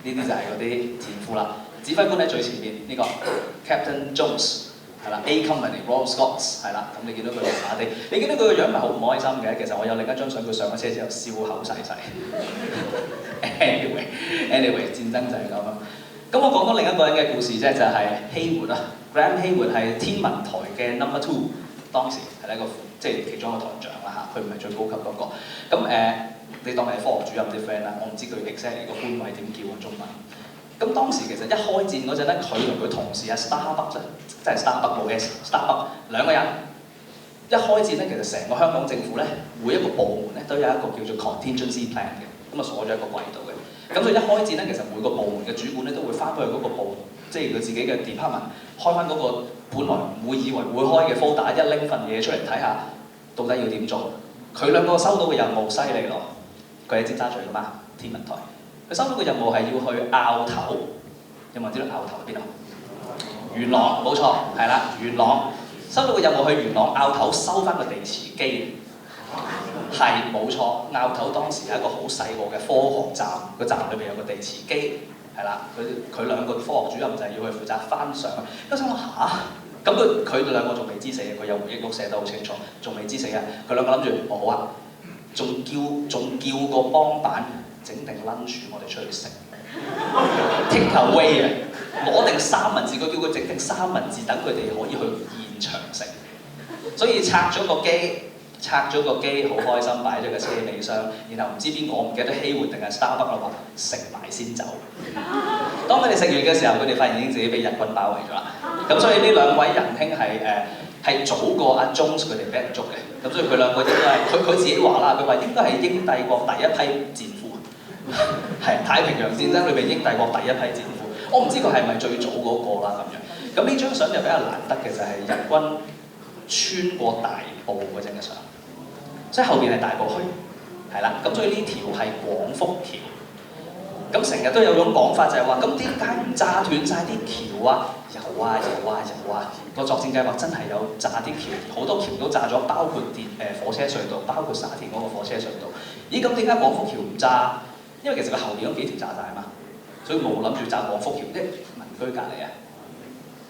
呢啲就係嗰啲戰俘啦。指揮官喺最前面，呢、個 Captain Jones 係啦 ，A Company Royal Scots 係啦。咁你見到佢麻麻地，你見到佢個樣咪好唔開心嘅。其實我有另一張相，佢上咗車之後笑口噬噬。anyway 戰爭就係咁啦。咁我講多另一個人嘅故事啫，就係希活啦。Graham Haywood 係天文台嘅 number 2，當時係一個即係其中一個台長啦嚇，佢唔係最高級嗰、個。咁你當係科學主任啲 friend 啦，我唔知佢 exactly 個官位點叫啊中文。咁當時其實一開戰嗰陣咧，佢同佢同事啊 Starbuck 啫，即係 Starbuck 冇嘅 Starbuck 兩個人一開戰咧，其實成個香港政府咧，每一個部門咧都有一個叫做 contingency plan 嘅，咁啊鎖咗一個櫃度嘅。咁所以一開戰咧，其實每個部門嘅主管咧都會翻返去嗰個部，即係佢自己嘅 department， 開翻嗰個本來唔會以為會開嘅 folder， 一拎份嘢出嚟睇下，到底要點做。佢兩個收到嘅任務犀利咯，佢喺尖沙咀㗎嘛，天文台。佢收到嘅任務係要去拗頭，有冇人知道拗頭喺邊度？元朗，冇錯，係啦，元朗。收到嘅任務去元朗拗頭收翻個地磁機。係冇錯，拗頭當時係一個好細個嘅科學站，個站裏邊有個地磁機，係啦，佢兩個科學主任就係要去負責翻上去。咁想話嚇，咁佢兩個仲未知死嘅，佢有回憶錄寫得好清楚，仲未知死嘅。佢兩個諗住，好啊，仲叫個幫辦整定 lunch 我哋出去食 ，take away 啊，攞定三文治，佢叫佢整定三文治，等佢哋可以去現場食。所以拆咗個機，好開心，擺咗個車尾箱，然後唔知邊個，我唔記得希活定係 Starbuck 啦，話食埋先走。當佢哋食完嘅時候，佢哋發現已經自己被日軍包圍咗啦。咁所以呢兩位仁兄係係早過阿 Jones 佢哋俾人捉嘅，咁所以佢兩個應該係佢自己話啦，佢話應該係英帝國第一批戰俘，係太平洋戰爭裏邊英帝國第一批戰俘。我唔知佢係咪最早嗰個啦咁樣。咁呢張相就比較難得嘅就係日軍穿過大埔嗰陣嘅相，即係後邊係大埔墟，係啦。咁所以呢條係廣福橋。咁成日都有種講法就係話，咁點解唔炸斷晒啲橋啊？有啊有啊有啊！個作戰計劃真係有炸啲橋，好多橋都炸咗，包括火車隧道，包括沙田嗰個火車隧道。咦，咁點解廣福橋唔炸？因為其實佢後邊嗰幾條炸晒啊嘛，所以冇諗住炸廣福橋，即係民居隔離啊！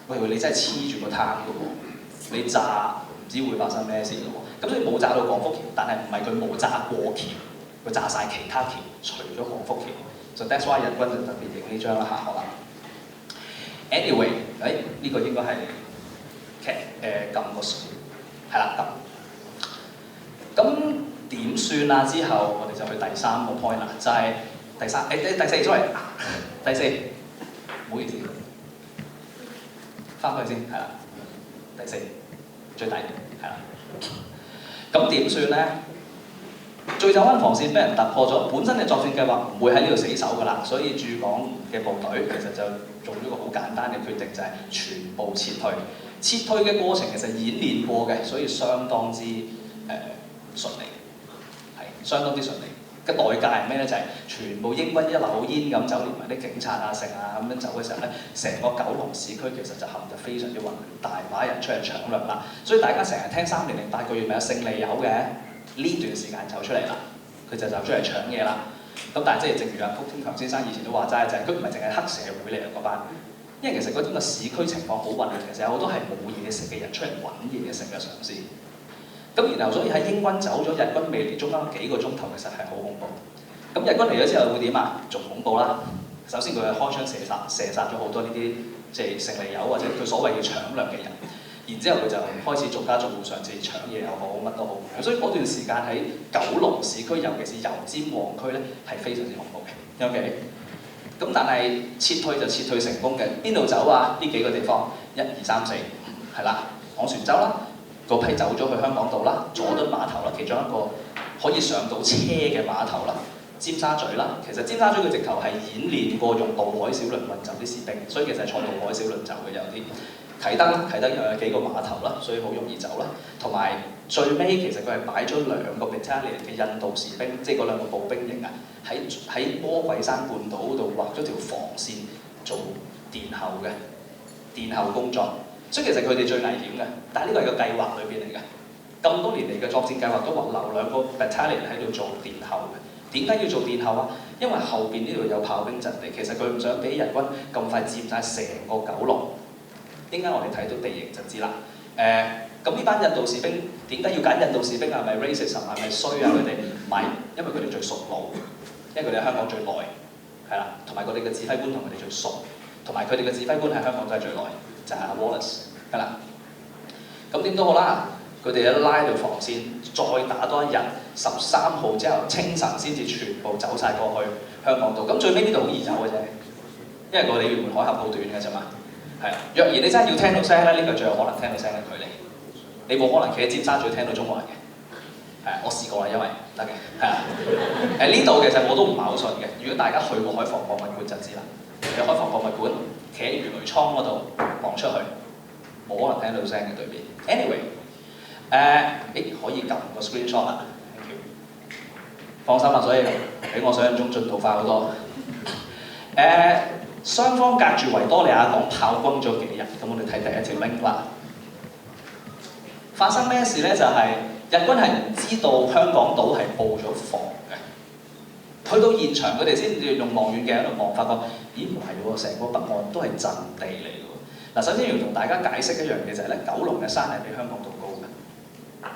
喂，你真係黐住個灘嘅喎，你炸唔知會發生咩事嘅喎。咁所以冇炸到廣福橋，但係唔係佢冇炸過橋，佢炸晒其他橋，除咗廣福橋。就 that's why 日軍就特別影呢張啦嚇，可能。Anyway， 呢個應該係撳個水，係啦撳。咁點算啊？之後我哋就去第三個 point 啦，就係第四 sorry， 第四，唔好意思，翻去先，係啦，第四最底，係啦。咁點算咧？醉酒灣防線俾人突破咗，本身嘅作戰計劃唔會喺呢度死守㗎啦，所以駐港嘅部隊其實就做咗個好簡單嘅決定，就係全部撤退。撤退嘅過程其實演練過嘅，所以相當之順利，係相當之順利。嘅代價係咩咧？就係全部英軍一溜煙咁走，連埋啲警察啊、成啊咁樣走嘅時候咧，成個九龍市區其實就陷入非常之混亂，大把人出嚟搶掠啦。所以大家成日聽3年08個月咪有勝利友嘅。呢段時間走出嚟啦，佢就走出嚟搶嘢啦。咁但係即係正如阿福天強先生以前都話齋，就係佢唔係淨係黑社會嚟嘅嗰班，因為其實嗰啲個市區情況好混亂，其實有好多係冇嘢食嘅人出嚟揾嘢食嘅嘗試。咁然後所以喺英軍走咗，日軍未嚟中間幾個鐘頭，其實係好恐怖。咁日軍嚟咗之後會點啊？仲恐怖啦！首先佢係開槍射殺咗好多呢啲即係勝利友或者佢所謂要搶掠嘅人。然之後佢就開始逐家逐戶上次搶嘢又好，乜都好。所以嗰段時間喺九龍市區，尤其是油尖旺區咧，係非常之恐怖嘅。OK， 咁但係撤退就撤退成功嘅。邊度走啊？呢幾個地方，1、2、3、4，係啦，昂船洲啦，嗰批走咗去香港島啦，佐敦碼頭啦，其中一個可以上到車嘅碼頭啦，尖沙咀啦。其實尖沙咀佢直頭係演練過用渡海小輪運走啲士兵，所以其實係坐渡海小輪走嘅有啲。啟德又有幾個碼頭啦，所以好容易走啦。同埋最尾其實佢係擺咗2個 battalion 嘅印度士兵，即係嗰2個步兵營啊，喺魔鬼山半島度畫咗條防線做殿後嘅殿後工作。所以其實佢哋最危險嘅，但係呢個係個計劃裏邊嚟嘅。咁多年嚟嘅作戰計劃都話留2個 battalion 喺度做殿後嘅。點解要做殿後啊？因為後邊呢度有炮兵陣地，其實佢唔想俾日軍咁快佔晒成個九龍。點解我哋睇到地形就知啦？咁呢班印度士兵點解要揀印度士兵啊？係咪 racism 係咪衰啊？佢哋唔係，因為佢哋最熟路，因為佢哋喺香港最耐，係啦，同埋佢哋嘅指揮官同佢哋最熟，同埋佢哋嘅指揮官喺香港都係最耐，就係阿 Wallace，係啦。咁點都好啦，佢哋一拉到防線，再打多一日，13號之後清晨先至全部走晒過去香港島。咁最尾呢度好易走嘅啫，因為個鯉魚門海峽好短嘅啫嘛。係啊，若然你真係要聽到聲咧，呢個最有可能聽到聲嘅距離。你冇可能企喺尖沙咀聽到中環嘅。係啊，我試過啦，因為得嘅。係啊。呢度其實我都唔係好信嘅。如果大家去過海防博物館就知啦。去海防博物館，企喺魚雷倉嗰度望出去，冇可能聽到聲嘅對面。Anyway， 可以撳個 screenshot 啦。Thank you。放心啦，所以比我想象中進度快好多。雙方隔住維多利亞港炮轟咗幾日，咁我哋睇第一條 link 啦。發生咩事咧？就係、日軍係唔知道香港島係佈咗防嘅，去到現場佢哋先至用望遠鏡喺度望，發覺咦唔係喎，成個北岸都係陣地嚟嘅喎。嗱，首先要同大家解釋一樣嘢就係咧，九龍嘅山係比香港島高嘅。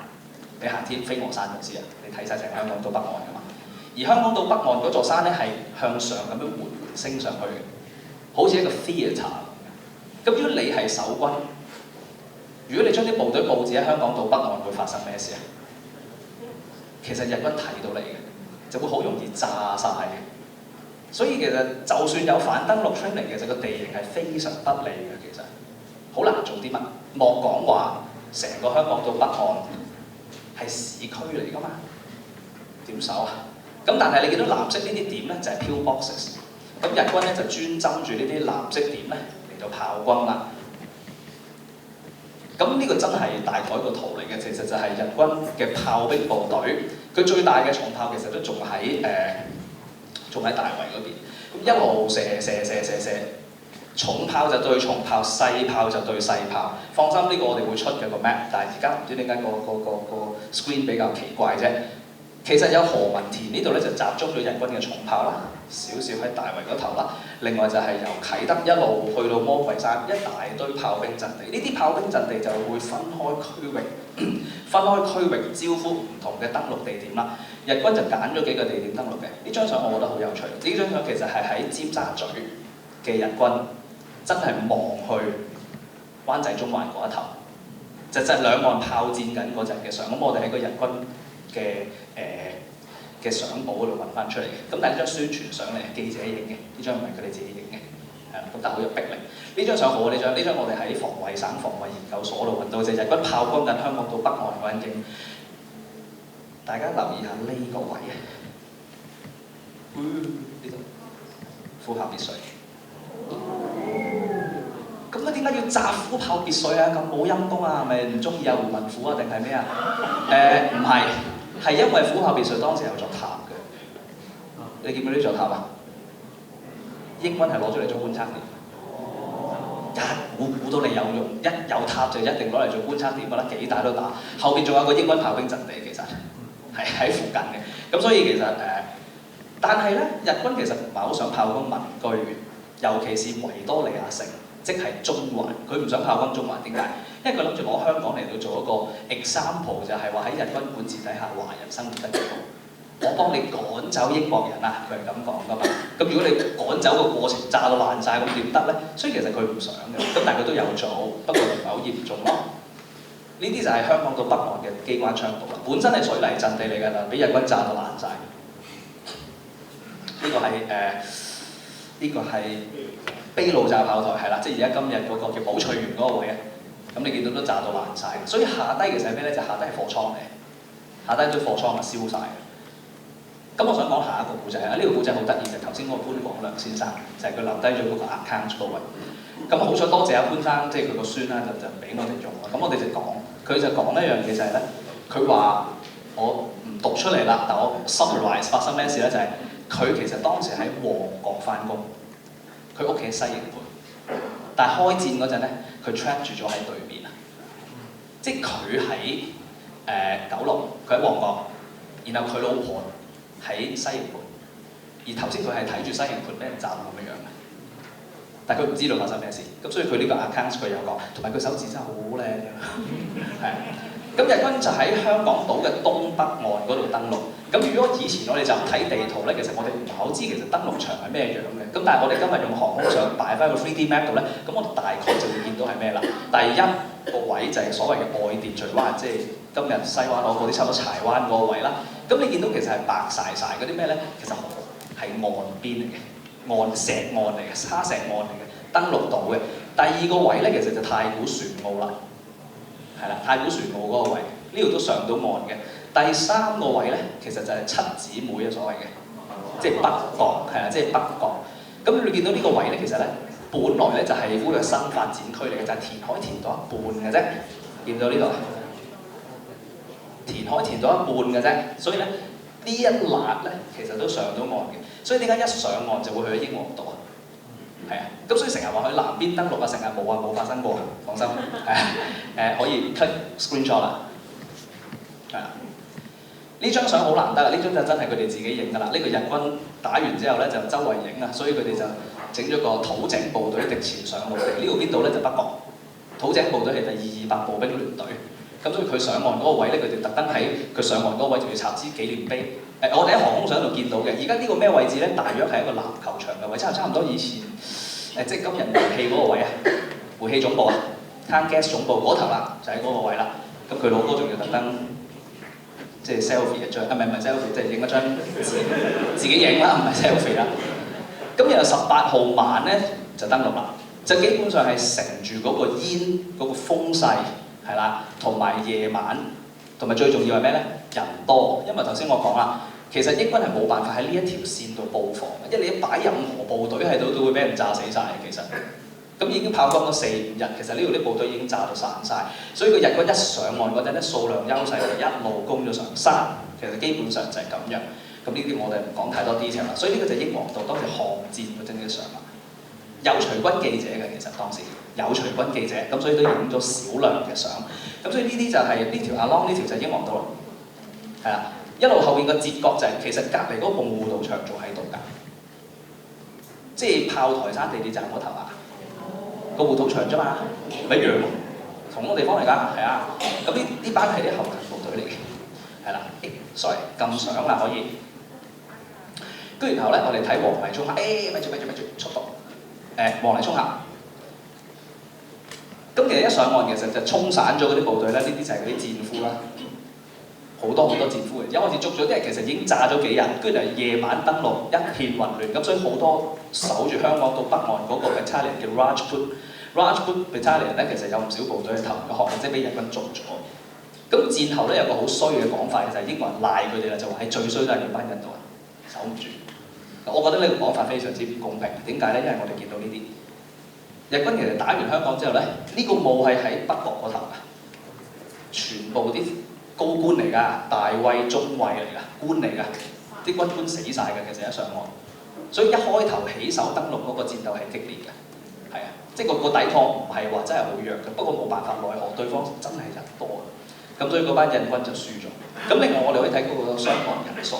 你行天飛鵝山就知啊，你睇晒成香港島北岸㗎嘛。而香港島北岸嗰座山咧係向上咁樣緩緩升上去嘅。好似一個 theatre 咁，如果你係守軍，如果你將啲部隊佈置喺香港島北岸，會發生咩事啊？其實日軍睇到你嘅，就會好容易炸晒嘅。所以其實就算有反登陸 training，其實個地形係非常不利嘅，其實好難做啲乜。莫講話成個香港島北岸係市區嚟㗎嘛，點守啊？咁但係你見到藍色呢啲點咧就係 pillboxes， 咁日軍咧就專針住呢啲藍色點咧嚟到炮轟啦。咁呢個真係大概個圖嚟嘅，其實就係日軍嘅炮兵部隊，佢最大嘅重炮其實都仲喺大圍嗰邊，咁一路射，重炮就對重炮，細炮就對細炮。放心，呢個我哋會出嘅個 map， 但係而家唔知點解個 screen 比較奇怪啫。其實有何文田呢度咧就集中咗日軍嘅重炮啦，少少喺大圍嗰頭啦。另外就係由啟德一路去到魔鬼山，一大堆炮兵陣地。呢啲炮兵陣地就會分開區域，招呼唔同嘅登陸地點啦。日軍就揀咗幾個地點登陸嘅。呢張相我覺得好有趣。呢張相其實係喺尖沙咀嘅日軍真係望去灣仔中環嗰一頭，就兩岸炮戰緊嗰陣嘅相。咁我哋喺個日軍嘅相簿嗰度揾翻出嚟嘅，咁但係呢張宣傳相嚟係記者影嘅，呢張唔係佢哋自己影嘅，係啦，咁但係好有逼力。呢張相好啊，呢張我哋喺防衛省防衛研究所度揾到，就係日軍炮轟緊香港島北岸嗰陣影。大家留意下呢個位啊，呢度虎豹別墅。咁啊點解要炸虎豹別墅啊？咁冇陰功啊？係咪唔中意有胡文虎啊？定係咩啊？唔係。係因為虎豹別墅當時有座塔嘅，你見唔見呢座塔啊？英軍係攞咗嚟做觀察點，估到你有用，一有塔就一定攞嚟做觀察點㗎啦，幾大都打。後邊仲有個英軍炮兵陣地，其實係喺附近嘅。咁所以其實但係咧，日軍其實唔係好想炮轟民居嘅，尤其是維多利亞城，即係中環，佢唔想炮轟中環。點解？因為佢諗住攞香港嚟到做一個 example， 就係話喺日軍管治底下，華人生活得幾好。我幫你趕走英國人啊，佢係咁講㗎嘛。咁如果你趕走個過程炸到爛晒，咁點得咧？所以其實佢唔想嘅，咁但係佢都有做，不過唔係好嚴重咯。呢啲就係香港島北岸嘅機關槍堡啦，本身係水泥陣地嚟㗎啦，俾日軍炸到爛晒。呢個係卑路炸炮台，係啦，即係而家今日嗰個叫寶翠園嗰個位啊。咁你見到都炸到爛晒，所以下低其實係咩咧？就下低係貨倉嚟，下低堆貨倉啊燒晒嘅。咁我想講下一個故仔啊，呢個故仔好得意嘅。頭先嗰個潘廣良先生就係佢留低咗嗰個 account 嗰位。咁好彩多謝阿潘生，即係佢個孫啦，就俾我哋用啦。咁我哋就講，佢就講一樣嘢就係咧，佢話我唔讀出嚟啦，但我 summarize 發生咩事咧？就係佢其實當時喺旺角翻工，佢屋企喺西營盤，但係開戰嗰陣咧，佢 trap 住咗喺對面啊，即係佢喺九龍，佢喺旺角，然後佢老婆喺西營盤，而頭先佢係睇住西營盤俾人炸到咁樣嘅，但係佢唔知道發生咩事，咁所以佢呢個 account 佢有講，同埋佢手指真係好靚嘅，係。咁日軍就喺香港島嘅東北岸嗰度登陸。咁如果以前我哋就睇地圖咧，其實我哋唔係好知其實登陸場係咩樣嘅。咁但係我哋今日用航空相擺翻個 3D map 度咧，咁我哋大概就會見到係咩啦。第一個位就係所謂嘅外電隨灣，即係今日西灣河嗰啲差唔多柴灣嗰個位啦。咁你見到其實係白晒嗰啲咩咧？其實係岸邊嚟嘅，石岸嚟嘅，沙石岸嚟嘅，登陸到嘅。第二個位咧，其實就太古船澳啦。係啦，太古船澳嗰個位，呢度都上到岸嘅。第三個位咧，其實就係七姊妹啊，所謂嘅，即係北角，係啊，即係北角。咁你見到呢個位咧，其實咧，本來咧就係嗰個新發展區嚟嘅，就係填海填到一半嘅啫。見到呢度，填海填到一半嘅啫。所以咧，呢一欄咧，其實都上到岸嘅。所以點解一上岸就會去咗英皇島啊？係啊，咁所以成日話去南邊登陸啊，成日冇發生過，放心。係可以 click screenshot 啦。係啊，呢張相好難得啊！呢張就真係佢哋自己影㗎啦。呢個日軍打完之後咧，就周圍影啊，所以佢哋就整咗個土井部隊敵前上陸地。呢度邊度咧就北角，土井部隊係第200步兵聯隊。咁所以佢上岸嗰個位咧，佢哋特登喺佢上岸嗰個位就要插支紀念碑。我哋喺航空相度見到嘅。而家呢個咩位置咧？大約係一個籃球場嘅位，差唔多以前即係今日煤氣嗰個位啊，煤氣總部啊 ，Town Gas 總部嗰頭啦，就喺嗰個位啦。咁佢老哥仲要特登即係 selfie 一張，唔係 selfie， 即係影一張自己影啦，唔係 selfie 啦。咁然後18號晚咧就登陸啦，就基本上係乘住嗰個煙嗰個風勢。係係啦，同埋夜晚，同埋最重要係咩咧？人多，因為頭先我講啦，其實英軍係冇辦法喺呢一條線度佈防嘅，因為你一擺任何部隊喺度都會俾人炸死晒嘅，其實。咁已經炮轟咗4、5日，其實呢度啲部隊已經炸到散晒，所以個日軍一上岸嗰陣咧，數量優勢就一路攻咗上山，其實基本上就係咁樣。咁呢啲我哋唔講太多 detail 啦。所以呢個就係英皇道當時巷戰嗰陣嘅相啦。有隨軍記者嘅，其實當時有隨軍記者，咁所以都影咗少量嘅相。咁所以呢啲就係呢條 along 呢條就係英皇道咯，係啦。一路後邊個節角就係、其實隔離嗰個護道場仲喺度㗎，即係炮台山地鐵站嗰頭啊。個護道場啫嘛，咪一樣咯，同個地方嚟㗎，係啊。咁呢班係啲後勤部隊嚟嘅，係啦。sorry， 撳相啦可以。跟住然後咧，我哋睇黃泥涌峽，咪住，速度。黃泥涌峽。咁其實一上岸其實就沖散咗嗰啲部隊咧，呢啲就係嗰啲戰俘啦。好多戰俘嘅，一開始捉咗，因為其實已經炸咗幾日，跟住就夜晚登陸，一片混亂，咁所以好多守住香港到北岸嗰個 battalion 叫 Rajput battalion 咧，其實有唔少部隊係投咗降，即係俾日軍捉咗。咁戰後咧有個好衰嘅講法，就係英國人賴佢哋啦，就話係最衰都係呢班印度人守唔住。我覺得呢個講法非常之唔公平。點解咧？因為我哋見到呢啲日軍其實打完香港之後咧，呢個墓係喺北角嗰頭㗎，全部啲高官嚟㗎，大尉、中尉嚟㗎，官嚟㗎，啲軍官死晒㗎，其實一上岸，所以一開頭起手登陸嗰個戰鬥係激烈嘅，係啊，即係個抵抗唔係話真係好弱嘅，不過冇辦法，奈何對方真係人多啊，咁所以嗰班印軍就輸咗。咁另外我哋可以睇嗰個傷亡人數，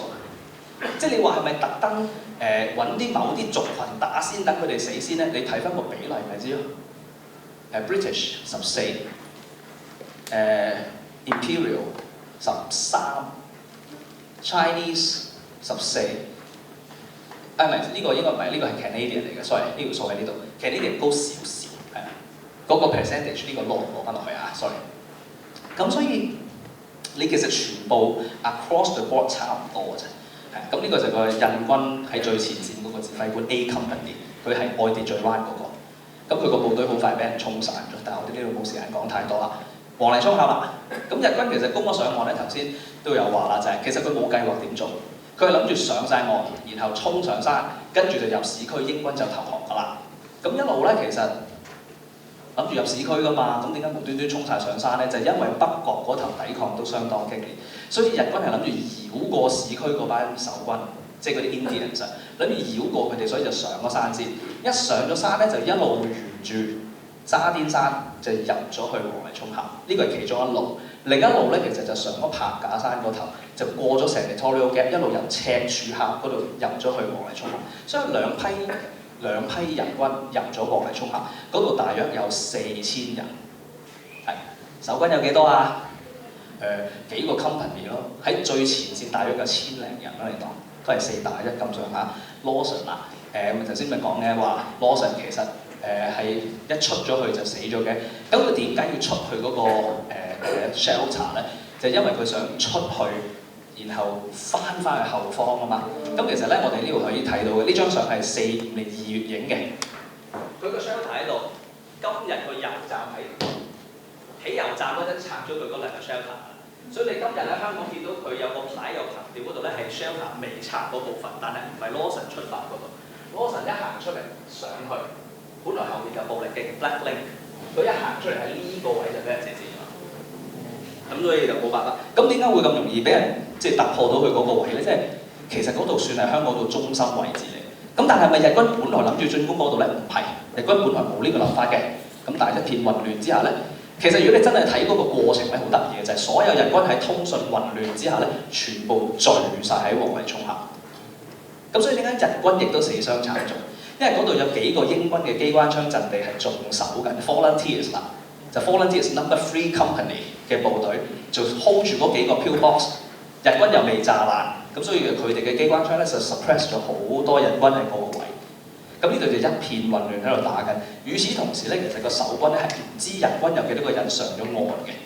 即係你話係咪特登揾啲某啲族群打先，等佢哋死先咧？你睇翻個比例咪知咯。British 14，Imperial 13 ，Chinese 14，唔係呢個應該唔係，呢個係 Canadian 嚟嘅 ，sorry 呢條數喺呢度 ，Canadian 高少少，係啊，嗰個 percentage 呢個攞翻落去啊 ，sorry。咁所以你其實全部 across the board 差唔多嘅啫，係咁呢個就係個印軍喺最前線嗰個指揮官 A Company， 佢係愛秩序灣嗰個，咁佢個部隊好快俾人沖散咗，但係我哋呢度冇時間講太多啦。黃泥涌峽啦，咁日軍其實攻咗上岸咧，頭先都有話啦，就係、其實佢冇計劃點做，佢係諗住上晒岸，然後衝上山，跟住就入市區，英軍就投降㗎啦。咁一路咧其實諗住入市區㗎嘛，咁點解無端端衝晒上山咧？就係、因為北角嗰頭抵抗都相當激烈，所以日軍係諗住繞過市區嗰班守軍，即係嗰啲 Indians， 諗住繞過佢哋，所以就上咗山先。一上咗山咧，就一路沿住渣甸山就入咗去黃泥涌峽，呢個係其中一路。另一路咧，其實就上咗柏架山嗰頭，就過咗成 Victoria Gap， 一路由赤柱峽嗰度入咗去黃泥涌峽。所以兩批日軍入咗黃泥涌峽，嗰度大約有4000人。係守軍有幾多啊？幾個 company 咯，喺最前線大約有1000零人啦，你當都係4打1咁上下。Lawson 啊，頭先咪講嘅話 ，Lawson 其實係一出咗去就死咗嘅。咁佢點解要出去嗰個shelter 咧？就係因為佢想出去，然後翻去後方啊嘛。咁其實咧，我哋呢度可以睇到嘅呢張相係4年2月影嘅。佢個 shelter 喺度，今日個油站喺起油站嗰陣拆咗佢嗰兩個 shelter。所以你今日喺香港見到佢有個牌有強調嗰度咧係 shelter 未拆嗰部分，但係唔係 Lawson 出發嗰度。Lawson 一行出嚟上去。本來後面有暴力嘅 Black Link， 佢一行出嚟喺呢個位就俾人射死咗，咁所以就冇辦法。咁點解會咁容易俾人即係突破到佢嗰個位咧？即係其實嗰度算係香港度中心位置嚟。咁但係咪日軍本來諗住進攻嗰度咧？唔係，日軍本來冇呢個諗法嘅。咁但係一片混亂之下咧，其實如果你真係睇嗰個過程咧，好得意嘅就係、是、所有日軍喺通訊混亂之下咧，全部聚晒喺黃泥涌峽。咁所以點解日軍亦都死傷慘重？因為嗰度有幾個英軍嘅機關槍陣地係仲守緊 Volunteers 啦，就 Volunteers No. 3 Company 嘅部隊就 hold 住嗰幾個 pillbox， 日軍又未炸爛，咁所以佢哋嘅機關槍咧就 suppress 咗好多日軍喺嗰個位。咁呢度就一片混亂喺度打緊。與此同時咧，其實個守軍咧係唔知日軍有幾多個人上咗岸嘅。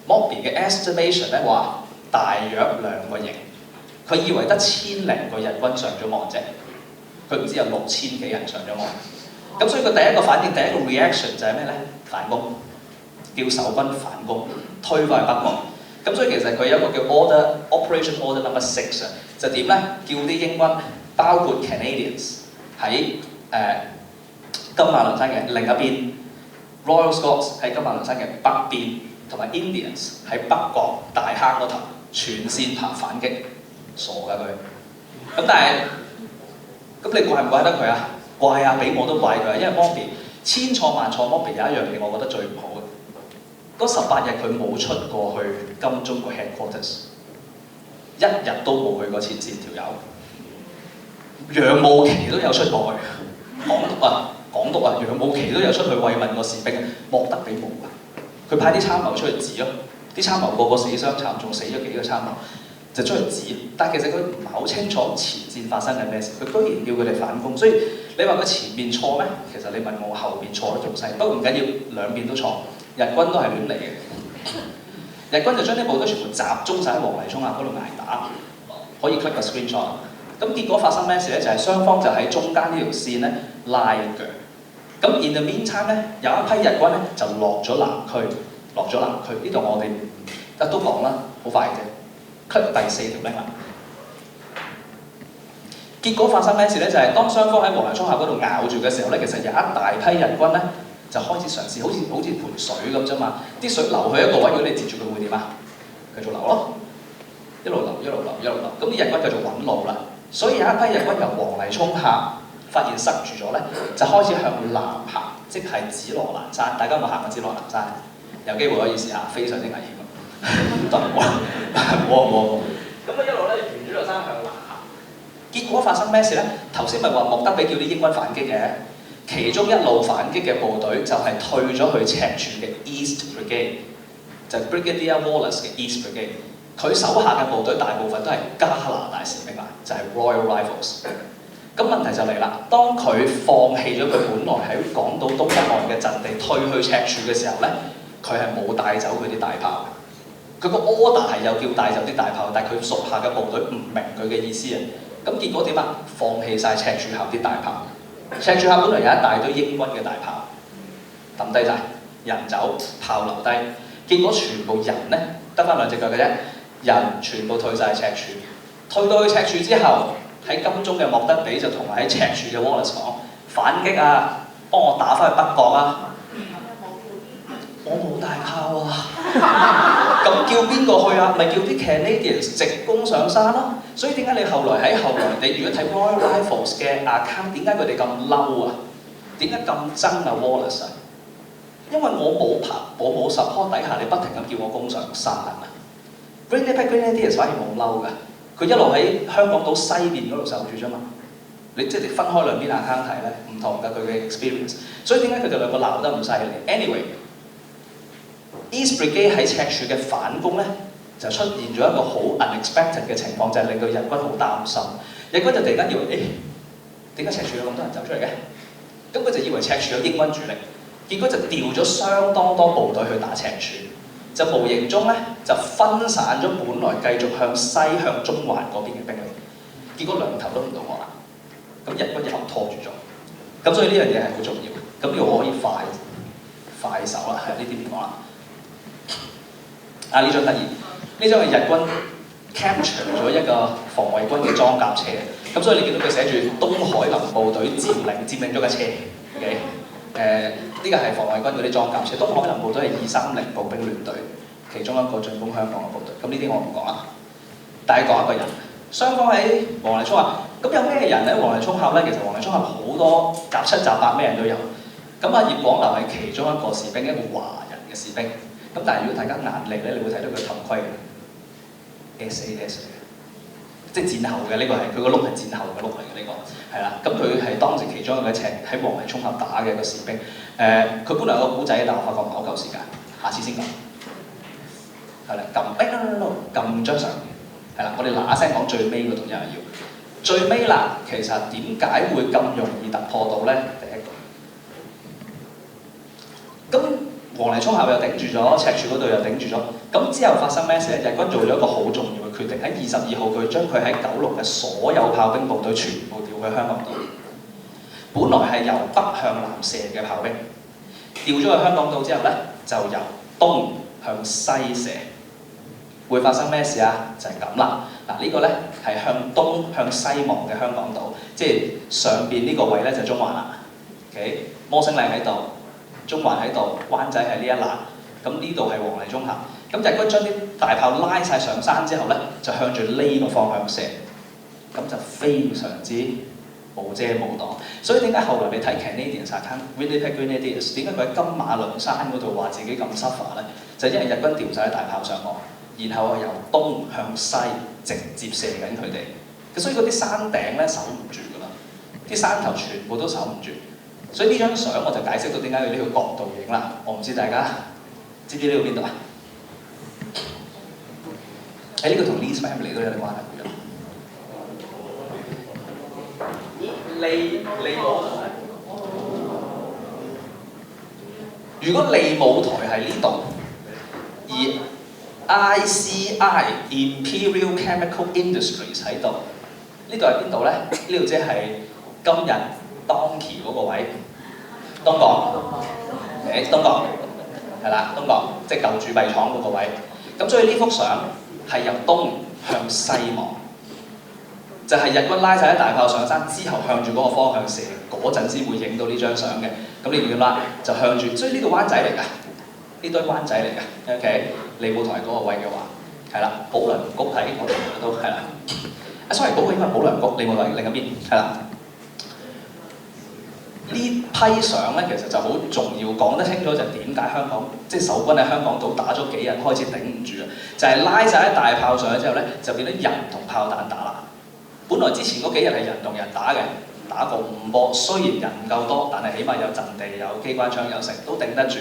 Mobby 嘅 estimation 咧話大約2個營，佢以為得1000零個日軍上咗岸啫。佢唔知有6000幾人上咗岸，咁所以佢第一個反應、第一個 reaction 就係咩咧？反攻，叫守軍反攻，推翻去北角。咁所以其實佢有一個叫 Operation Order Number 6啊，就點咧？叫啲英軍包括 Canadians 喺金馬倫山嘅另一邊 ，Royal Scots 喺金馬倫山嘅北邊，同埋 Indians 喺北角大坑嗰頭全線爬反擊，傻㗎佢。咁但係咁你怪唔怪得佢啊？怪啊！俾我都怪佢，因為 Mobby 千錯萬錯 ，Mobby 有一樣嘢我覺得最唔好嘅。嗰18日佢冇出過去金鐘個 headquarters， 一日都冇去過前線條友。楊慕琦都有出過去，港督啊，楊慕琦都有出去慰問個士兵，莫德比冇㗎。佢派啲參謀出去指咯，啲參謀個個死傷慘重，死咗幾個參謀，就出去指。但係其實佢唔係好清楚前線發生緊咩事，佢居然叫佢哋反攻。所以你話佢前面錯咩？其實你問我後邊錯得仲細，不過唔緊要，兩邊都錯。日軍都係亂嚟嘅，日軍就將啲部隊全部集中晒喺黃泥涌峽嗰度捱打，可以 click 個 screenshot。咁結果發生咩事咧？就係雙方就喺中間呢條線咧拉腳。咁 in the meantime 咧，有一批日軍咧就落咗南區，呢度我哋都講啦，好快嘅啫。click 第4條 link 啦。結果發生咩事咧？就係當雙方喺黃泥涌峽嗰度咬住嘅時候咧，其實有一大批日軍咧。就開始嘗試，好似盆水咁啫嘛。啲水流去一個位，如果你截住佢會點啊？繼續流咯，一路流。咁啲日軍繼續揾路啦。所以有一批日軍由黃泥涌峽發現塞住咗咧，就開始向南行，即係紫羅蘭山。大家有冇行過紫羅蘭山？有機會可以試下，非常之危險啊！得冇咁啊一路咧沿住個山向南行。結果發生咩事咧？頭先咪話莫德比叫啲英軍反擊嘅。其中一路反擊嘅部隊就係退咗去赤柱嘅 East Brigade， 就係 Brigadier Wallace 嘅 East Brigade。佢手下嘅部隊大部分都係加拿大士兵啊，就係 Royal Rifles。咁問題就嚟啦，當佢放棄咗佢本來喺港島東北岸嘅陣地，退去赤柱嘅時候咧，佢係冇帶走佢啲大炮。佢個 order 係有叫帶走啲大炮，但係佢屬下嘅部隊唔明佢嘅意思啊。咁結果點啊？放棄晒赤柱下啲大炮。赤柱下本來有一大堆英軍嘅大炮，抌低晒，人走，炮留低，結果全部人咧得翻2隻腳嘅啫，人全部退晒赤柱，退到去赤柱之後，喺金鐘嘅莫德比就同喺赤柱嘅 Wallace 講反擊啊，幫我打翻去北角啊！我冇大炮啊！咁叫邊個去啊？咪叫啲 Canadians 直攻上山咯。所以點解你後來你如果睇 Royal Rifles 嘅 account， 點解佢哋咁嬲啊？點解咁憎啊 Wallace 啊？因為我冇 support 底下，你不停咁叫我攻上山啊 ！Grenadiers 反而冇嬲㗎，佢一路喺香港島西邊嗰度守住啫嘛。你即係分開兩邊 account 睇咧，唔同㗎佢嘅 experience。所以點解佢哋兩個鬧得咁犀利 ？Anyway。East Brigade 喺赤柱嘅反攻咧，就出現咗一個好 unexpected 嘅情況，就係令到日軍好擔心。日軍就突然間以為，點解赤柱有咁多人走出嚟嘅？咁佢就以為赤柱有英軍主力，結果就調咗相當多部隊去打赤柱，就無形中咧就分散咗本來繼續向西向中環嗰邊嘅兵力，結果兩頭都唔到岸啦。咁日軍又拖住咗，咁所以呢樣嘢係好重要。咁要我可以快手啦，係呢啲點講啦？呢張得意，呢張係日軍 capture 咗一個防衛軍嘅裝甲車，咁所以你見到佢寫住東海林部隊佔領咗架車 ，OK？ 呢個係防衛軍嗰啲裝甲車，東海林部隊係230步兵聯隊，其中一個進攻香港嘅部隊。咁呢啲我唔講啦，但係講一個人，雙方喺黃泥涌峽，咁有咩人喺黃泥涌峽咧？其實黃泥涌峽好多雜7雜8咩人都有。咁葉廣流係其中一個士兵，一個華人嘅士兵。咁但係如果大家眼力咧，你會睇到佢頭盔嘅 SAS 嚟嘅，即係戰後嘅呢個係佢個碌係戰後嘅碌嚟嘅呢個，係啦。咁佢係當時其中一個喺黃泥涌峽打嘅一個士兵。佢本來有個古仔，但我發覺唔係好夠時間，下次先講。係啦，撳張相，係啦，我哋嗱嗱聲講最尾嗰度又係要。最尾啦，其實點解會咁容易突破到咧？第一個，咁黃泥涌峽又頂住咗，赤柱嗰度又頂住咗。咁之後發生咩事咧？日軍做咗一個好重要嘅決定，喺22號佢將佢喺九龍嘅所有炮兵部隊全部調去香港島。本來係由北向南射嘅炮兵，調咗去香港島之後咧，就由東向西射，會發生咩事啊？就係咁啦。嗱，呢個咧係向東向西望嘅香港島，即係上邊呢個位咧就中環啦。OK， 摩星嶺喺度，中環喺度，灣仔係呢一欄。咁呢度係黃泥涌峽。咁日軍將啲大炮拉晒上山之後咧，就向住呢個方向射，咁就非常之無遮無擋。所以點解後來你睇 Canadians account、Winnipeg Grenadiers 點解佢喺金馬倫山嗰度話自己咁 suffer 咧？就因為日軍調晒啲大炮上岸，然後由東向西直接射緊佢哋。所以嗰啲山頂咧守唔住㗎啦，啲山頭全部都守唔住。所以呢張相我就解釋到點解要呢個角度影啦。我唔知大家知唔知呢個邊度啊？呢個同 Lee's family 都有啲關係嘅。利舞台，如果利舞台係呢度，而 ICI Imperial Chemical Industries 喺度，呢度係邊度咧？呢度即係今日當期嗰個位，東港，東港係啦，東港即係舊鑄幣廠嗰個位。咁所以呢幅相係由東向西望。就係日軍拉晒啲大炮上山之後，向住嗰個方向射，嗰陣先會影到呢張相嘅。咁你點啦？就向住，所以呢個灣仔嚟㗎，呢堆灣仔嚟㗎。OK， 利舞台嗰個位嘅話，係啦，保良局喺我哋都係啦。sorry， 嗰個應該係保良局，利舞台另一邊係啦。呢批相咧其實就好重要，講得清楚就點解香港即係守軍喺香港島打咗幾日開始頂唔住啊？就係拉晒啲大炮上去之後咧，就變咗人同炮彈打啦。本來之前嗰幾日係人同人打嘅，打過5波，雖然人唔夠多，但係起碼有陣地、有機關槍、有成，都頂得住。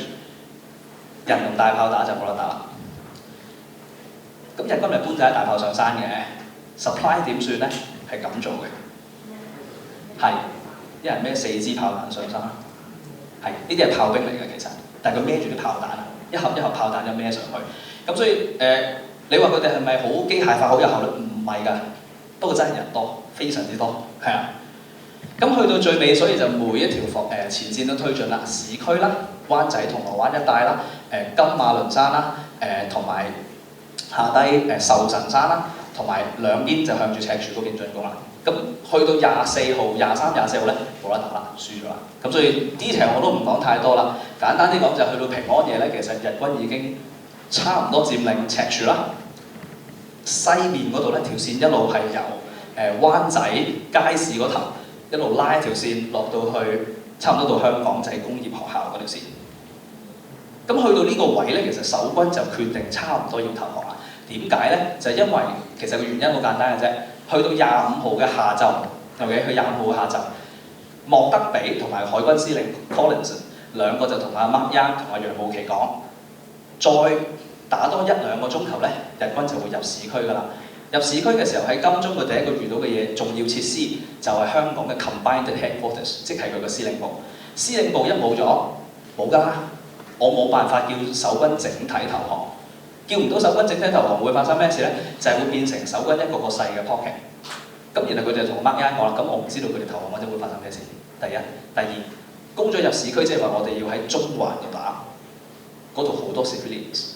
人同大炮打就冇得打啦。咁日軍咪搬晒大炮上山嘅 ，supply 點算咧？係咁做嘅，係一人孭4支炮彈上山，係呢啲係炮兵嚟嘅其實，但係佢孭住啲炮彈，一盒一盒炮彈就孭上去。咁所以你話佢哋係咪好機械化、好有效率？唔係㗎。不過真係人多，非常之多，係啊。咁去到最尾，所以就每一條前線都推進啦，市區啦、灣仔、銅鑼灣一帶啦、金馬倫山啦、同埋下低壽臣山啦，同埋兩邊就向住赤柱嗰邊進攻啦。咁去到24號、23、24號咧冇得打啦，輸咗啦。咁所以 detail 我都唔講太多啦，簡單啲講就去到平安夜咧，其實日軍已經差唔多佔領赤柱啦。西面嗰度咧條線一路係由灣仔街市嗰頭一路拉條線落到去差唔多到香港仔工業學校嗰條線。咁去到呢個位咧，其實守軍就決定差唔多要投降啦。點解咧？就係因為其實個原因好簡單嘅啫。去到25號嘅下晝 ，OK， 去25號嘅下晝，莫德比同埋海軍司令 Collins 兩個就同阿 Mark Young 同阿楊慕琦講，再打多1-2個鐘頭咧，日軍就會入市區㗎啦。入市區嘅時候喺金鐘，佢第一個遇到嘅嘢重要設施就係香港嘅 Combined Headquarters， 即係佢個司令部。司令部一冇咗，冇㗎啦，我冇辦法叫守軍整體投降。叫唔到守軍整體投降會發生咩事咧？就係會變成守軍一個個細嘅 pocket。咁然後佢就同 Mark Young 講啦，咁我唔知道佢哋投降或者會發生咩事。第一，第二，攻咗入市區，即係話我哋要喺中環度打，嗰度好多 civilians。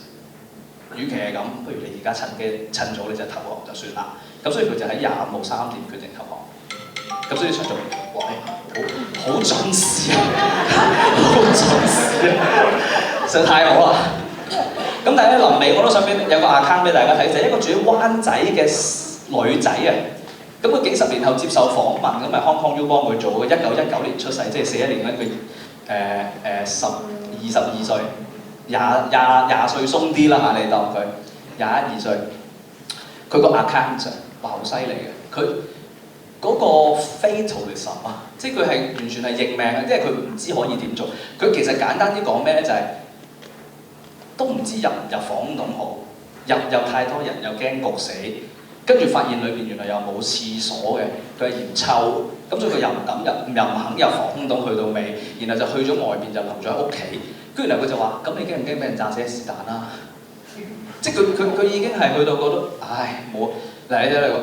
與其係咁，不如你而家趁早你就投降就算啦。咁所以佢就喺25號3點決定投降。咁所以上咗哇，好準時啊，好準時啊，實在太好啦！咁但係咧臨尾我都想俾有個 account 俾大家睇，就係一個住喺灣仔嘅女仔啊。咁佢幾十年後接受訪問，咁咪 Hong Kong U 幫佢做嘅，1919年出世，即係41年咧，佢22歲。廿歲鬆啲啦嚇，你當佢21、22歲，佢個 account 哇好犀利嘅，佢嗰個 fatalism 啊，即係佢係完全係認命嘅，即係佢唔知可以點做。佢其實簡單啲講咩咧，就係、都唔知入唔入防空洞好，入又太多人又驚焗死，跟住發現裏邊原來又冇廁所嘅，佢係嫌臭，咁所以佢又唔敢入，又唔肯入防空洞去到尾，然後就去咗外邊就留咗喺屋企。跟住然後佢就話：咁你驚唔驚俾人炸死是但啦？即係佢已經係去到覺得，唉冇嗱你睇你個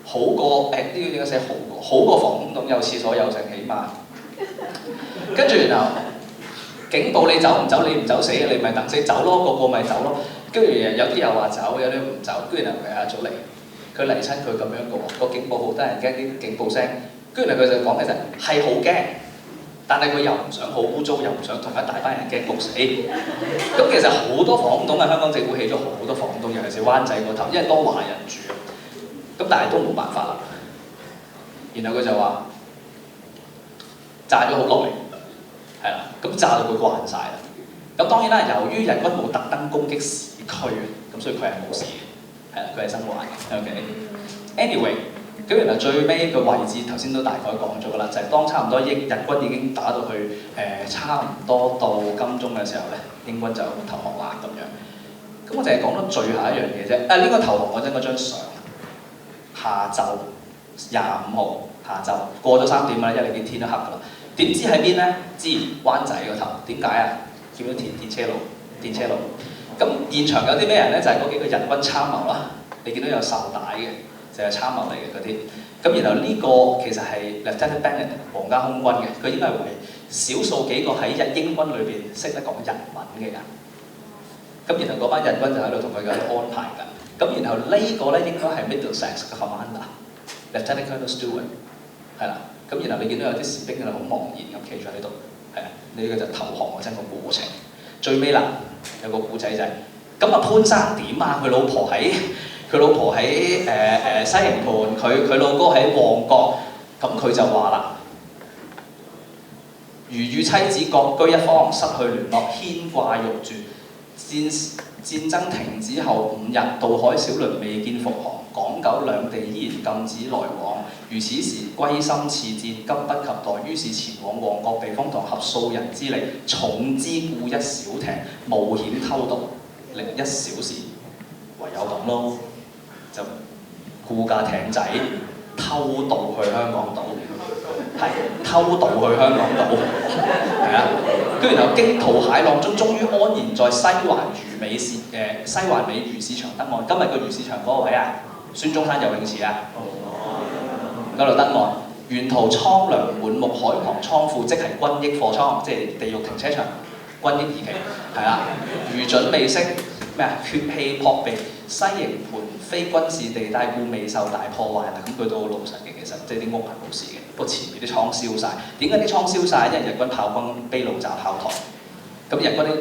好過呢個點解寫好過防空洞有廁所有成起碼。跟住然後警報你走唔走？你唔走死嘅，你咪等死走咯，個咪走咯。跟住有啲又話走，有啲唔走，跟住就早嚟，佢嚟親佢咁樣嘅喎，個警報好得人驚啲警報聲，跟住佢就講嘅就係好驚，但係佢又唔想好污糟，又唔想同一大班人驚焗死。咁其實好多防空洞啊，香港政府起咗好多防空洞，尤其是灣仔嗰頭，因為多華人住，咁但係都冇辦法啦。然後佢就話炸咗好耐，係啦，咁炸到佢慣晒啦。咁當然啦，由於日軍冇特登攻擊市區，咁所以佢係冇事嘅，係啦，佢係生還嘅。OK，anyway，咁原來最尾個位置頭先都大概講咗㗎啦，就係當差唔多日軍已經打到去差唔多到金鐘嘅時候咧，英軍就投降啦咁樣。咁我淨係講到最後一樣嘢啫。呢個投降嗰陣嗰張相，下晝25號下晝過咗3點啦，因為你見天都黑㗎啦。點知喺邊咧？知灣仔嗰頭。點解啊？見到電車路。咁現場有啲咩人咧？就係嗰幾個日軍參謀啦。你見到有繡帶嘅，就係參謀嚟嘅嗰啲。咁然後呢個其實係 Lieutenant Bennett 皇家空軍嘅，佢應該係為少數幾個喺英軍裏邊識得講日文嘅人。咁然後嗰班日軍就喺度同佢嘅安排緊。咁然後呢個咧應該係 Middlesex 嘅 commander，Lieutenant Colonel Stewart， 係啦。咁然後你見到有啲士兵喺度好茫然咁企咗喺度，係啊，呢個就投降嗰陣個過程。最尾啦，有個古仔就係，咁啊潘生點啊？佢老婆喺西營盤，佢老哥喺旺角，咁佢就話啦，如與妻子各居一方，失去聯絡，牽掛欲絕。戰爭停止後5日，渡海小輪未見復航，港九兩地依然禁止來往。如此時歸心似箭，急不及待，於是前往旺角避風塘，合數人之力，重資雇一小艇，冒險偷渡，歷1小時，唯有咁咯，就雇架艇仔偷渡去香港島，係偷渡去香港島，係啊，跟住然後驚濤駭浪中，終於安然在西環尾魚市場登岸。今日個魚市場嗰個位啊，孫中山游泳池啊，嗰度登岸。沿途蒼涼滿目，海旁倉庫即係軍役貨倉，即係地獄停車場，軍役二期，係啦。如準備息咩啊？血氣撲鼻，西營盤非軍事地帶，故未受大破壞啦。咁佢都好老實嘅，其實即係啲屋係冇事嘅，不過前面啲倉燒晒。點解啲倉燒晒？因為日軍炮轟卑路乍炮台。咁日軍啲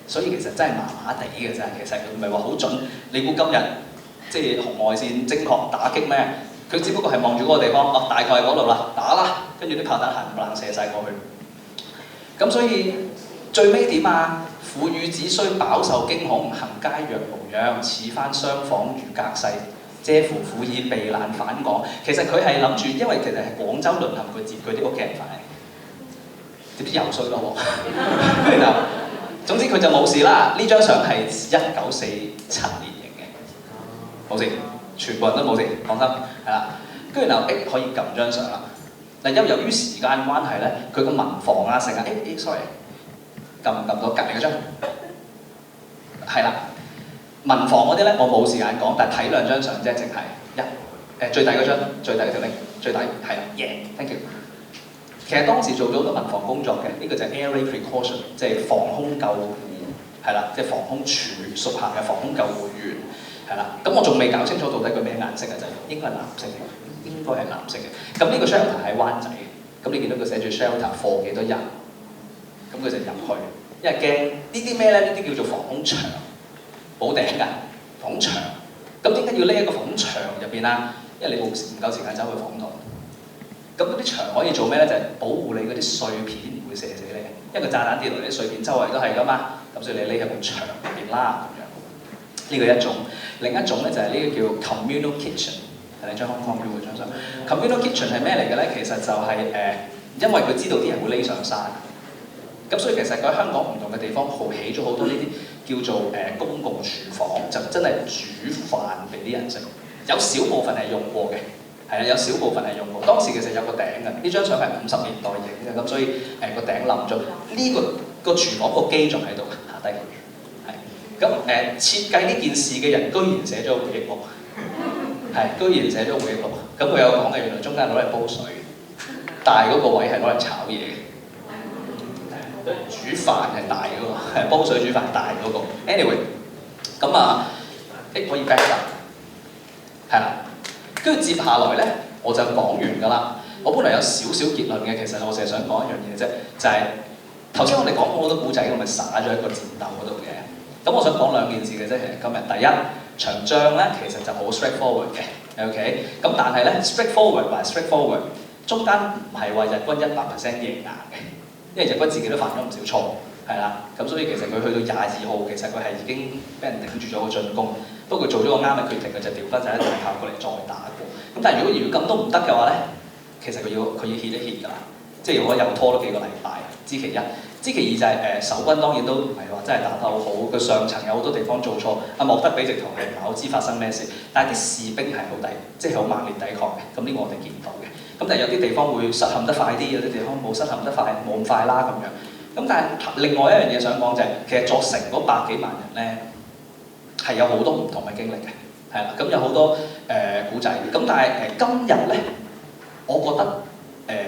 所以其實真係麻麻地嘅啫。其實佢唔係話好準。你估今日即係紅外線精確打擊咩？佢只不過係望住嗰個地方，大概係嗰度啦，打啦，跟住啲炮彈冚唪唥射晒過去。咁所以最尾點啊？婦與子雖飽受驚恐，行皆若無恙，似翻雙房如隔世。嗟乎苦以避難返港。其實佢係諗住，因為其實係廣州淪陷，佢接佢啲屋企人返嚟，點知又衰咯喎！跟住就總之佢就冇事啦。呢張相係1947年影嘅，冇事。全部人都冇事，放心，係啦。跟住就可以撳張相啦。嗱，由於時間關係咧，佢個民房啊成日sorry， 撳唔撳到隔離嗰張？係啦，民房嗰啲咧我冇時間講，但係睇2張相啫，淨係最底嗰張，最底嗰條 link， 最底係啦 ，thank you。其實當時做咗好多民防工作嘅，呢個就係 air raid precaution， 即係防空救護，係啦，即係防空處屬下嘅防空救護員。係啦，咁我仲未搞清楚到底佢咩顏色嘅就應該係藍色嘅，應該係藍色嘅。咁呢個 shelter 喺灣仔嘅，咁你見到佢寫住 shelter 放幾多人，咁佢就入去，因為驚呢啲咩咧？呢啲叫做防空牆，冇頂㗎，防空牆。咁點解要匿喺個防空牆入邊啊？因為你唔夠時間走去防空洞。咁嗰啲牆可以做咩咧？就係保護你嗰啲碎片唔會射死你，因為個炸彈跌落嚟啲碎片周圍都係㗎嘛，咁所以你匿喺個牆入邊啦。呢個一種，另一種咧就係呢個叫 communal kitchen， 係你張康康標嗰張相。communal kitchen 係咩嚟嘅咧？其實就係因為佢知道啲人會匿上山，咁所以其實佢喺香港唔同嘅地方起咗好多呢啲叫做公共廚房，就真係煮飯俾啲人食。有少部分係用過嘅，係啊，有少部分係用過。當時其實有個頂嘅，呢張相係50年代影嘅，咁所以個頂冧咗。呢個廚房個機仲喺度，下低。咁設計呢件事嘅人居然寫咗回憶錄，係居然寫咗回憶錄。咁佢有講嘅，原來中間攞嚟煲水，但係嗰個位係攞嚟炒嘢嘅。煮飯係大嗰個，係煲水煮飯係大嗰個。anyway， 咁啊，可以 back up， 係啦。跟住接下來咧，我就講完㗎啦。我本來有少少結論嘅，其實我淨係想講一樣嘢啫，就係頭先我哋講好多古仔，咁咪灑咗一個戰鬥嗰度嘅。咁我想講兩件事嘅啫，其實今日第一場仗咧，其實就好 straightforward 嘅 ，OK。咁但係咧 straightforward 或 straightforward， 中間唔係話日軍100% 贏硬嘅，因為日軍自己都犯咗唔少錯，係啦。咁所以其實佢去到22號，其實佢係已經俾人頂住咗個進攻。不過佢做咗個啱嘅決定，佢就調翻晒一大炮過嚟再打過。咁但係如果咁都唔得嘅話咧，其實佢要歇一歇㗎啦，即係如果又拖多幾個禮拜，知其一。知其二就係守軍當然都唔係話真係打得好好，佢上層有好多地方做錯。阿莫德比直頭係唔係好知發生咩事，但係啲士兵係好即係好猛烈抵抗嘅。咁呢個我哋見到嘅。咁但係有啲地方會失陷得快啲，有啲地方冇失陷得快，冇咁快啦咁樣。咁但係另外一樣嘢想講就係、其實作成嗰百幾萬人咧係有好多唔同嘅經歷嘅，係啦。咁有好多古仔。咁但係今日咧，我覺得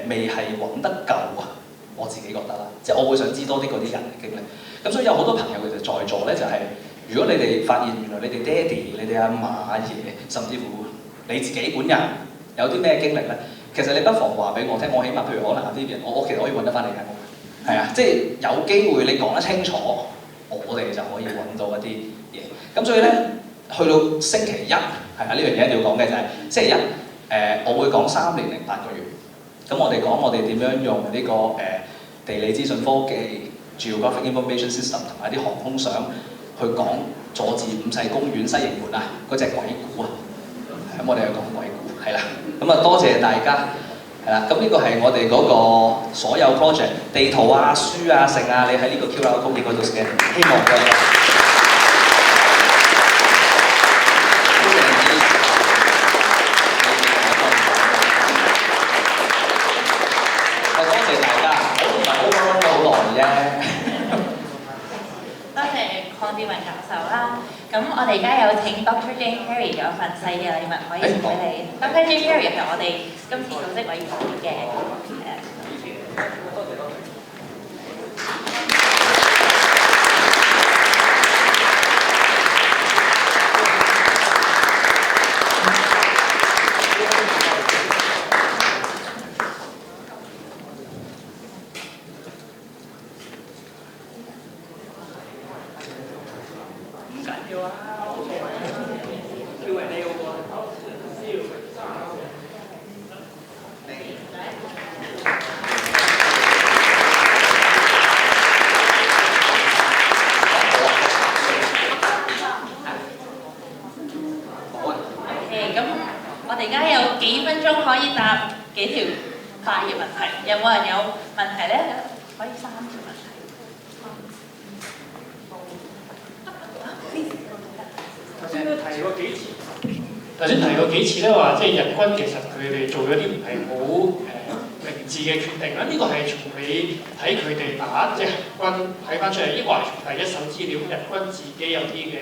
未係揾得夠啊。我自己覺得啦，即係我會想知多啲嗰啲人嘅經歷。咁所以有好多朋友其實在座咧，就係、如果你哋發現原來你哋爹哋、你哋阿嫲爺，甚至乎你自己本人有啲咩經歷咧，其實你不妨話俾我聽。我起碼譬如可能有啲人，我其實可以揾得翻你間屋，係啊，即係有機會你講得清楚，我哋就可以揾到一啲嘢。咁所以咧，去到星期一係啊，呢樣嘢一定要講嘅就係、星期一我會講3年0 8個月。咁我哋講我哋點樣用呢個地理資訊科技 （Geographic Information System） 同埋啲航空相去講佐治五世公園西營盤啊嗰隻鬼故啊。咁我哋去講鬼故，係啦。咁啊多謝大家，係啦。咁呢個係我哋嗰個所有 project 地圖啊、書啊、剩啊，你喺呢個 QR code 嗰度 scan， 希望嘅。咁我哋而家有請 Dr. Jane Perry 有份細嘅禮物可以送俾你。Dr. Jane Perry 係我哋今次組織委員會嘅次咧話，即係日軍其實佢哋做咗啲唔係好明智嘅決定啦。呢個係從你睇佢哋打即係軍睇翻出嚟，抑或從第一手資料，日軍自己有啲嘅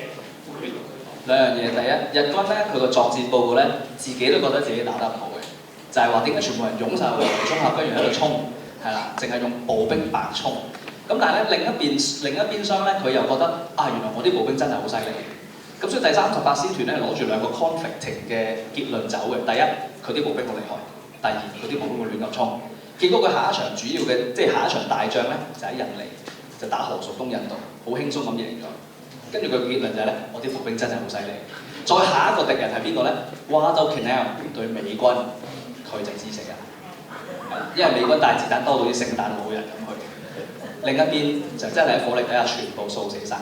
回憶同佢講。兩樣嘢，第一，日軍咧佢個作戰報告咧，自己都覺得自己打得唔好嘅，就係話點解全部人湧晒去中合，跟住喺度衝，係啦，淨係用步兵白衝。咁但係咧另一邊廂咧，佢又覺得啊，原來我啲步兵真係好犀利。咁所以第38師團咧攞住兩個 conflicting 嘅結論走嘅。第一，佢啲步兵好厲害；第二，佢啲步兵會亂咁衝。結果佢下一場主要嘅即係下一場大仗咧，就喺印尼，就打何屬東印度，好輕鬆咁贏咗。跟住佢嘅結論就係咧，我啲步兵真係好犀利。再下一個敵人係邊個咧？Guadalcanal 對美軍，佢就知死啦。係啦，因為美軍帶子彈多到啲聖誕老人咁去。另一邊就真係喺火力底下全部掃死晒。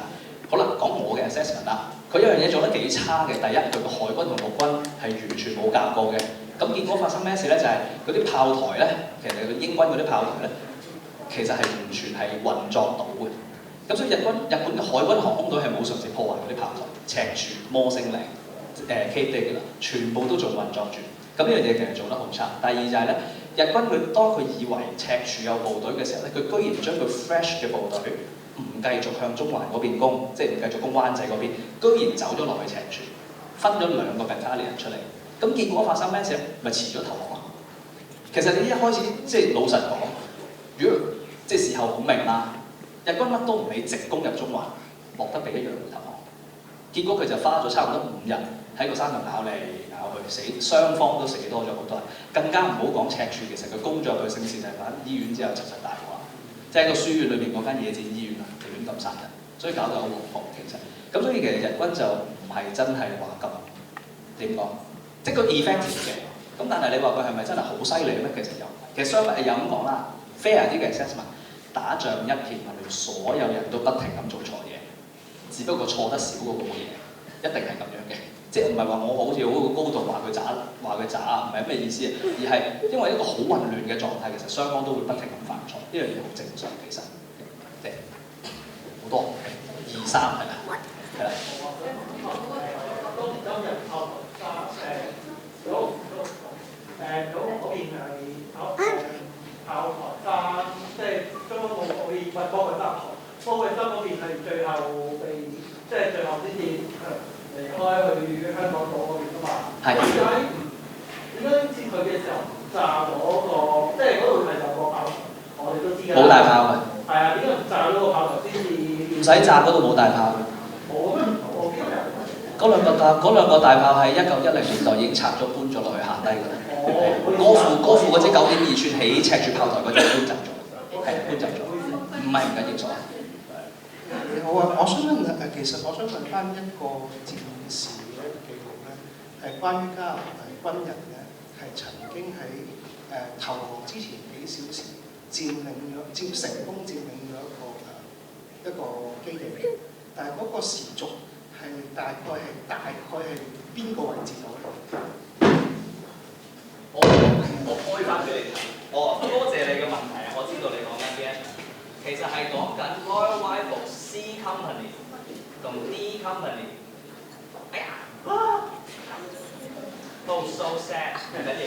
好啦，講我嘅 assessment 啦。佢一樣嘢做得幾差嘅。第一，佢個海軍同陸軍係完全冇夾過嘅。咁結果發生咩事咧？就係嗰啲炮台咧，其實佢英軍嗰啲炮台咧，其實係完全係運作到嘅。咁所以日本嘅海軍航空隊係冇嘗試破壞嗰啲炮台，赤柱、摩星嶺、Cape Day 全部都仲運作住。咁呢樣嘢其實做得好差。第二就係咧，日軍佢當佢以為赤柱有部隊嘅時候咧，佢居然將佢 fresh 嘅部隊唔繼續向中環嗰邊攻，即係唔繼續攻灣仔嗰邊，居然走咗落去赤柱，分咗兩個 battalion 出嚟。咁結果發生咩事咧？咪遲咗投降啊！其實你一開始即係老實講，如果即係事後孔明啦，日軍乜都唔理，直攻入中環，落得比一樣會投降。結果佢就花咗差唔多5日喺個山度咬嚟咬去，死雙方都死多咗好多人。更加唔好講赤柱，其實佢攻咗入去聖士提反醫院之後，其實大鑊，即係個書院裏邊嗰間野戰醫院啊，就亂咁殺人，所以搞到好惶恐其實。咁所以其實日軍就唔係真係話咁點講，即係個 effective 嘅。咁但係你話佢係咪真係好犀利咧？其實有，其實相反又咁講啦 ，fair 啲嘅 assessment， 打仗一片混亂，所有人都不停咁做錯嘢，只不過錯得少過嗰個嘢，一定係咁樣嘅。即係唔係話我好似好高度話佢渣，唔係咩意思啊？而係因為一個好混亂嘅狀態，其實雙方都會不停咁犯錯，呢樣嘢好正常其實。即係好多2、3係咪？係啦。今日炮台山嗰邊係炮台山，即係中央冇可以幫佢搭台，幫佢山嗰邊係最後被即係最後先至離開去香港島嗰邊㗎嘛。係。點解接佢嘅時候炸咗個，即係嗰度係有個炮台，我哋都知㗎。冇大炮嘅。係啊，點解唔炸咗個炮台先至？唔使炸，嗰度冇大炮嘅。冇咩？我記得有。嗰兩個大炮係1910年代已經拆咗搬咗落去下低㗎啦。歌賦嗰支9.2寸起赤柱炮台嗰隻搬走咗，係搬走咗，唔係唔緊要咗。好啊，我想問其實我想問翻一個戰事嘅一個記錄咧，係關於加拿大軍人咧係曾經喺投降之前幾小時成功佔領咗一個基地，但係嗰個時續係大概係邊個位置度咧？我開翻俾你睇。多謝你嘅問題啊！我知道你講緊邊一場，其實係講緊 Royal Rifle C Company 同 D Company。哎呀，Oh so sad， 唔緊要。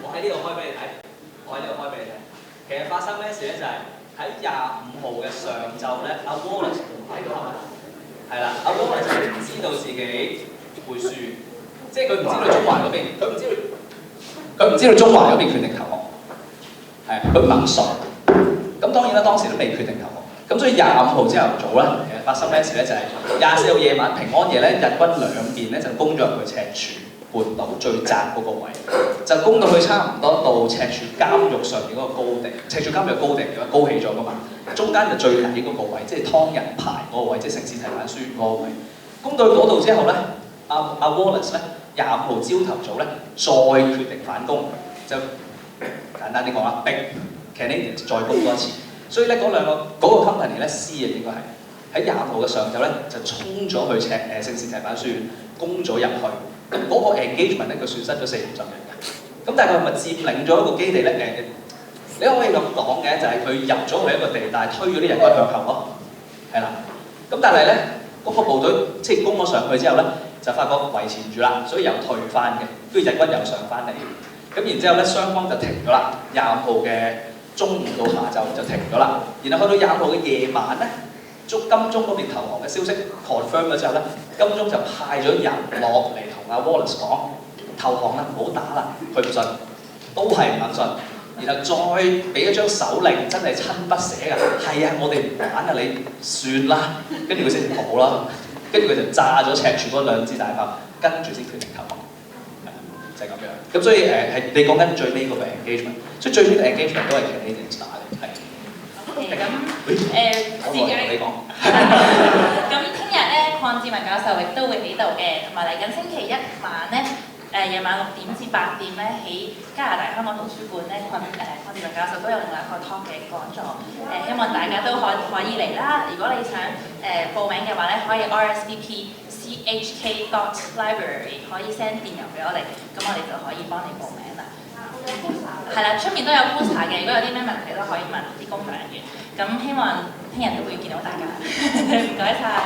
我喺呢度開俾你睇，其實發生咩事咧？就係喺25號嘅上晝咧，阿 Wallace 喺度係咪？係啦，阿 Wallace 唔知道自己會輸，即係佢唔知道中環嗰邊，佢唔知道中環嗰邊決定投降，係佢唔肯信。咁當然啦，當時都未決定投降。咁所以25號朝頭早咧，其實發生咩事咧？就係24號夜晚平安夜咧，日軍兩邊咧就攻咗入去赤柱半島最窄嗰個位，就攻到去差唔多到赤柱監獄上面嗰個高地。赤柱監獄高地嘅高起咗噶嘛，中間就最底嗰個位，即係湯人牌嗰個位，即係聖士提反書院嗰個位。攻到去嗰度之後咧，阿 Wallace 咧25號朝頭早咧再決定反攻，就簡單啲講啦，逼 Canadians 再攻多一次。所以咧嗰個 company 咧 C 啊應該係喺25號嘅上晝咧就衝咗去聖士提反書院，攻咗入去。咁嗰個 engagement 咧佢損失咗40-50人嘅。咁但係佢係咪佔領咗一個基地咧？你可以咁講嘅，就係佢入咗去一個地帶，推咗啲日軍向後咯，係啦。咁但係咧嗰個部隊即係攻咗上去之後咧，就發覺維持唔住啦，所以又退翻嘅，跟住日軍又上翻嚟。咁然之後咧雙方就停咗啦。25號嘅中午到下晝就停咗啦。然後去到25號嘅夜晚咧，金鐘嗰邊投降嘅消息 confirm 咗之後咧，金鐘就派咗人落嚟同阿 Wallace 講投降啦，唔好打啦。佢唔信，都係唔肯信。然後再俾一張手令，真係親筆寫㗎。係啊，我哋唔玩啊，你算啦。跟住佢先好啦。跟住佢就炸咗赤柱嗰2支大炮，跟住先決定投降。就係咁樣。咁所以係你講緊最尾嗰個 engagement， 所以最尾嘅 engagement 都係 Canadians 打嘅，係。OK，咁自己你講。咁聽日咧，鄺志文教授亦都會喺度嘅，同埋嚟緊星期一晚咧，夜晚6點至8點咧，喺加拿大香港圖書館咧，鄺志文教授都有另外一個 talk 嘅講座，希望大家都可以嚟啦。如果你想報名嘅話咧，可以 RSVP chk.library 可以 send 電郵俾我哋，咁我哋就可以幫你報名啦。係啦，出面都有 poster 嘅，如果有啲咩問題都可以問啲工作人員。咁希望聽日都會見到大家。唔該晒。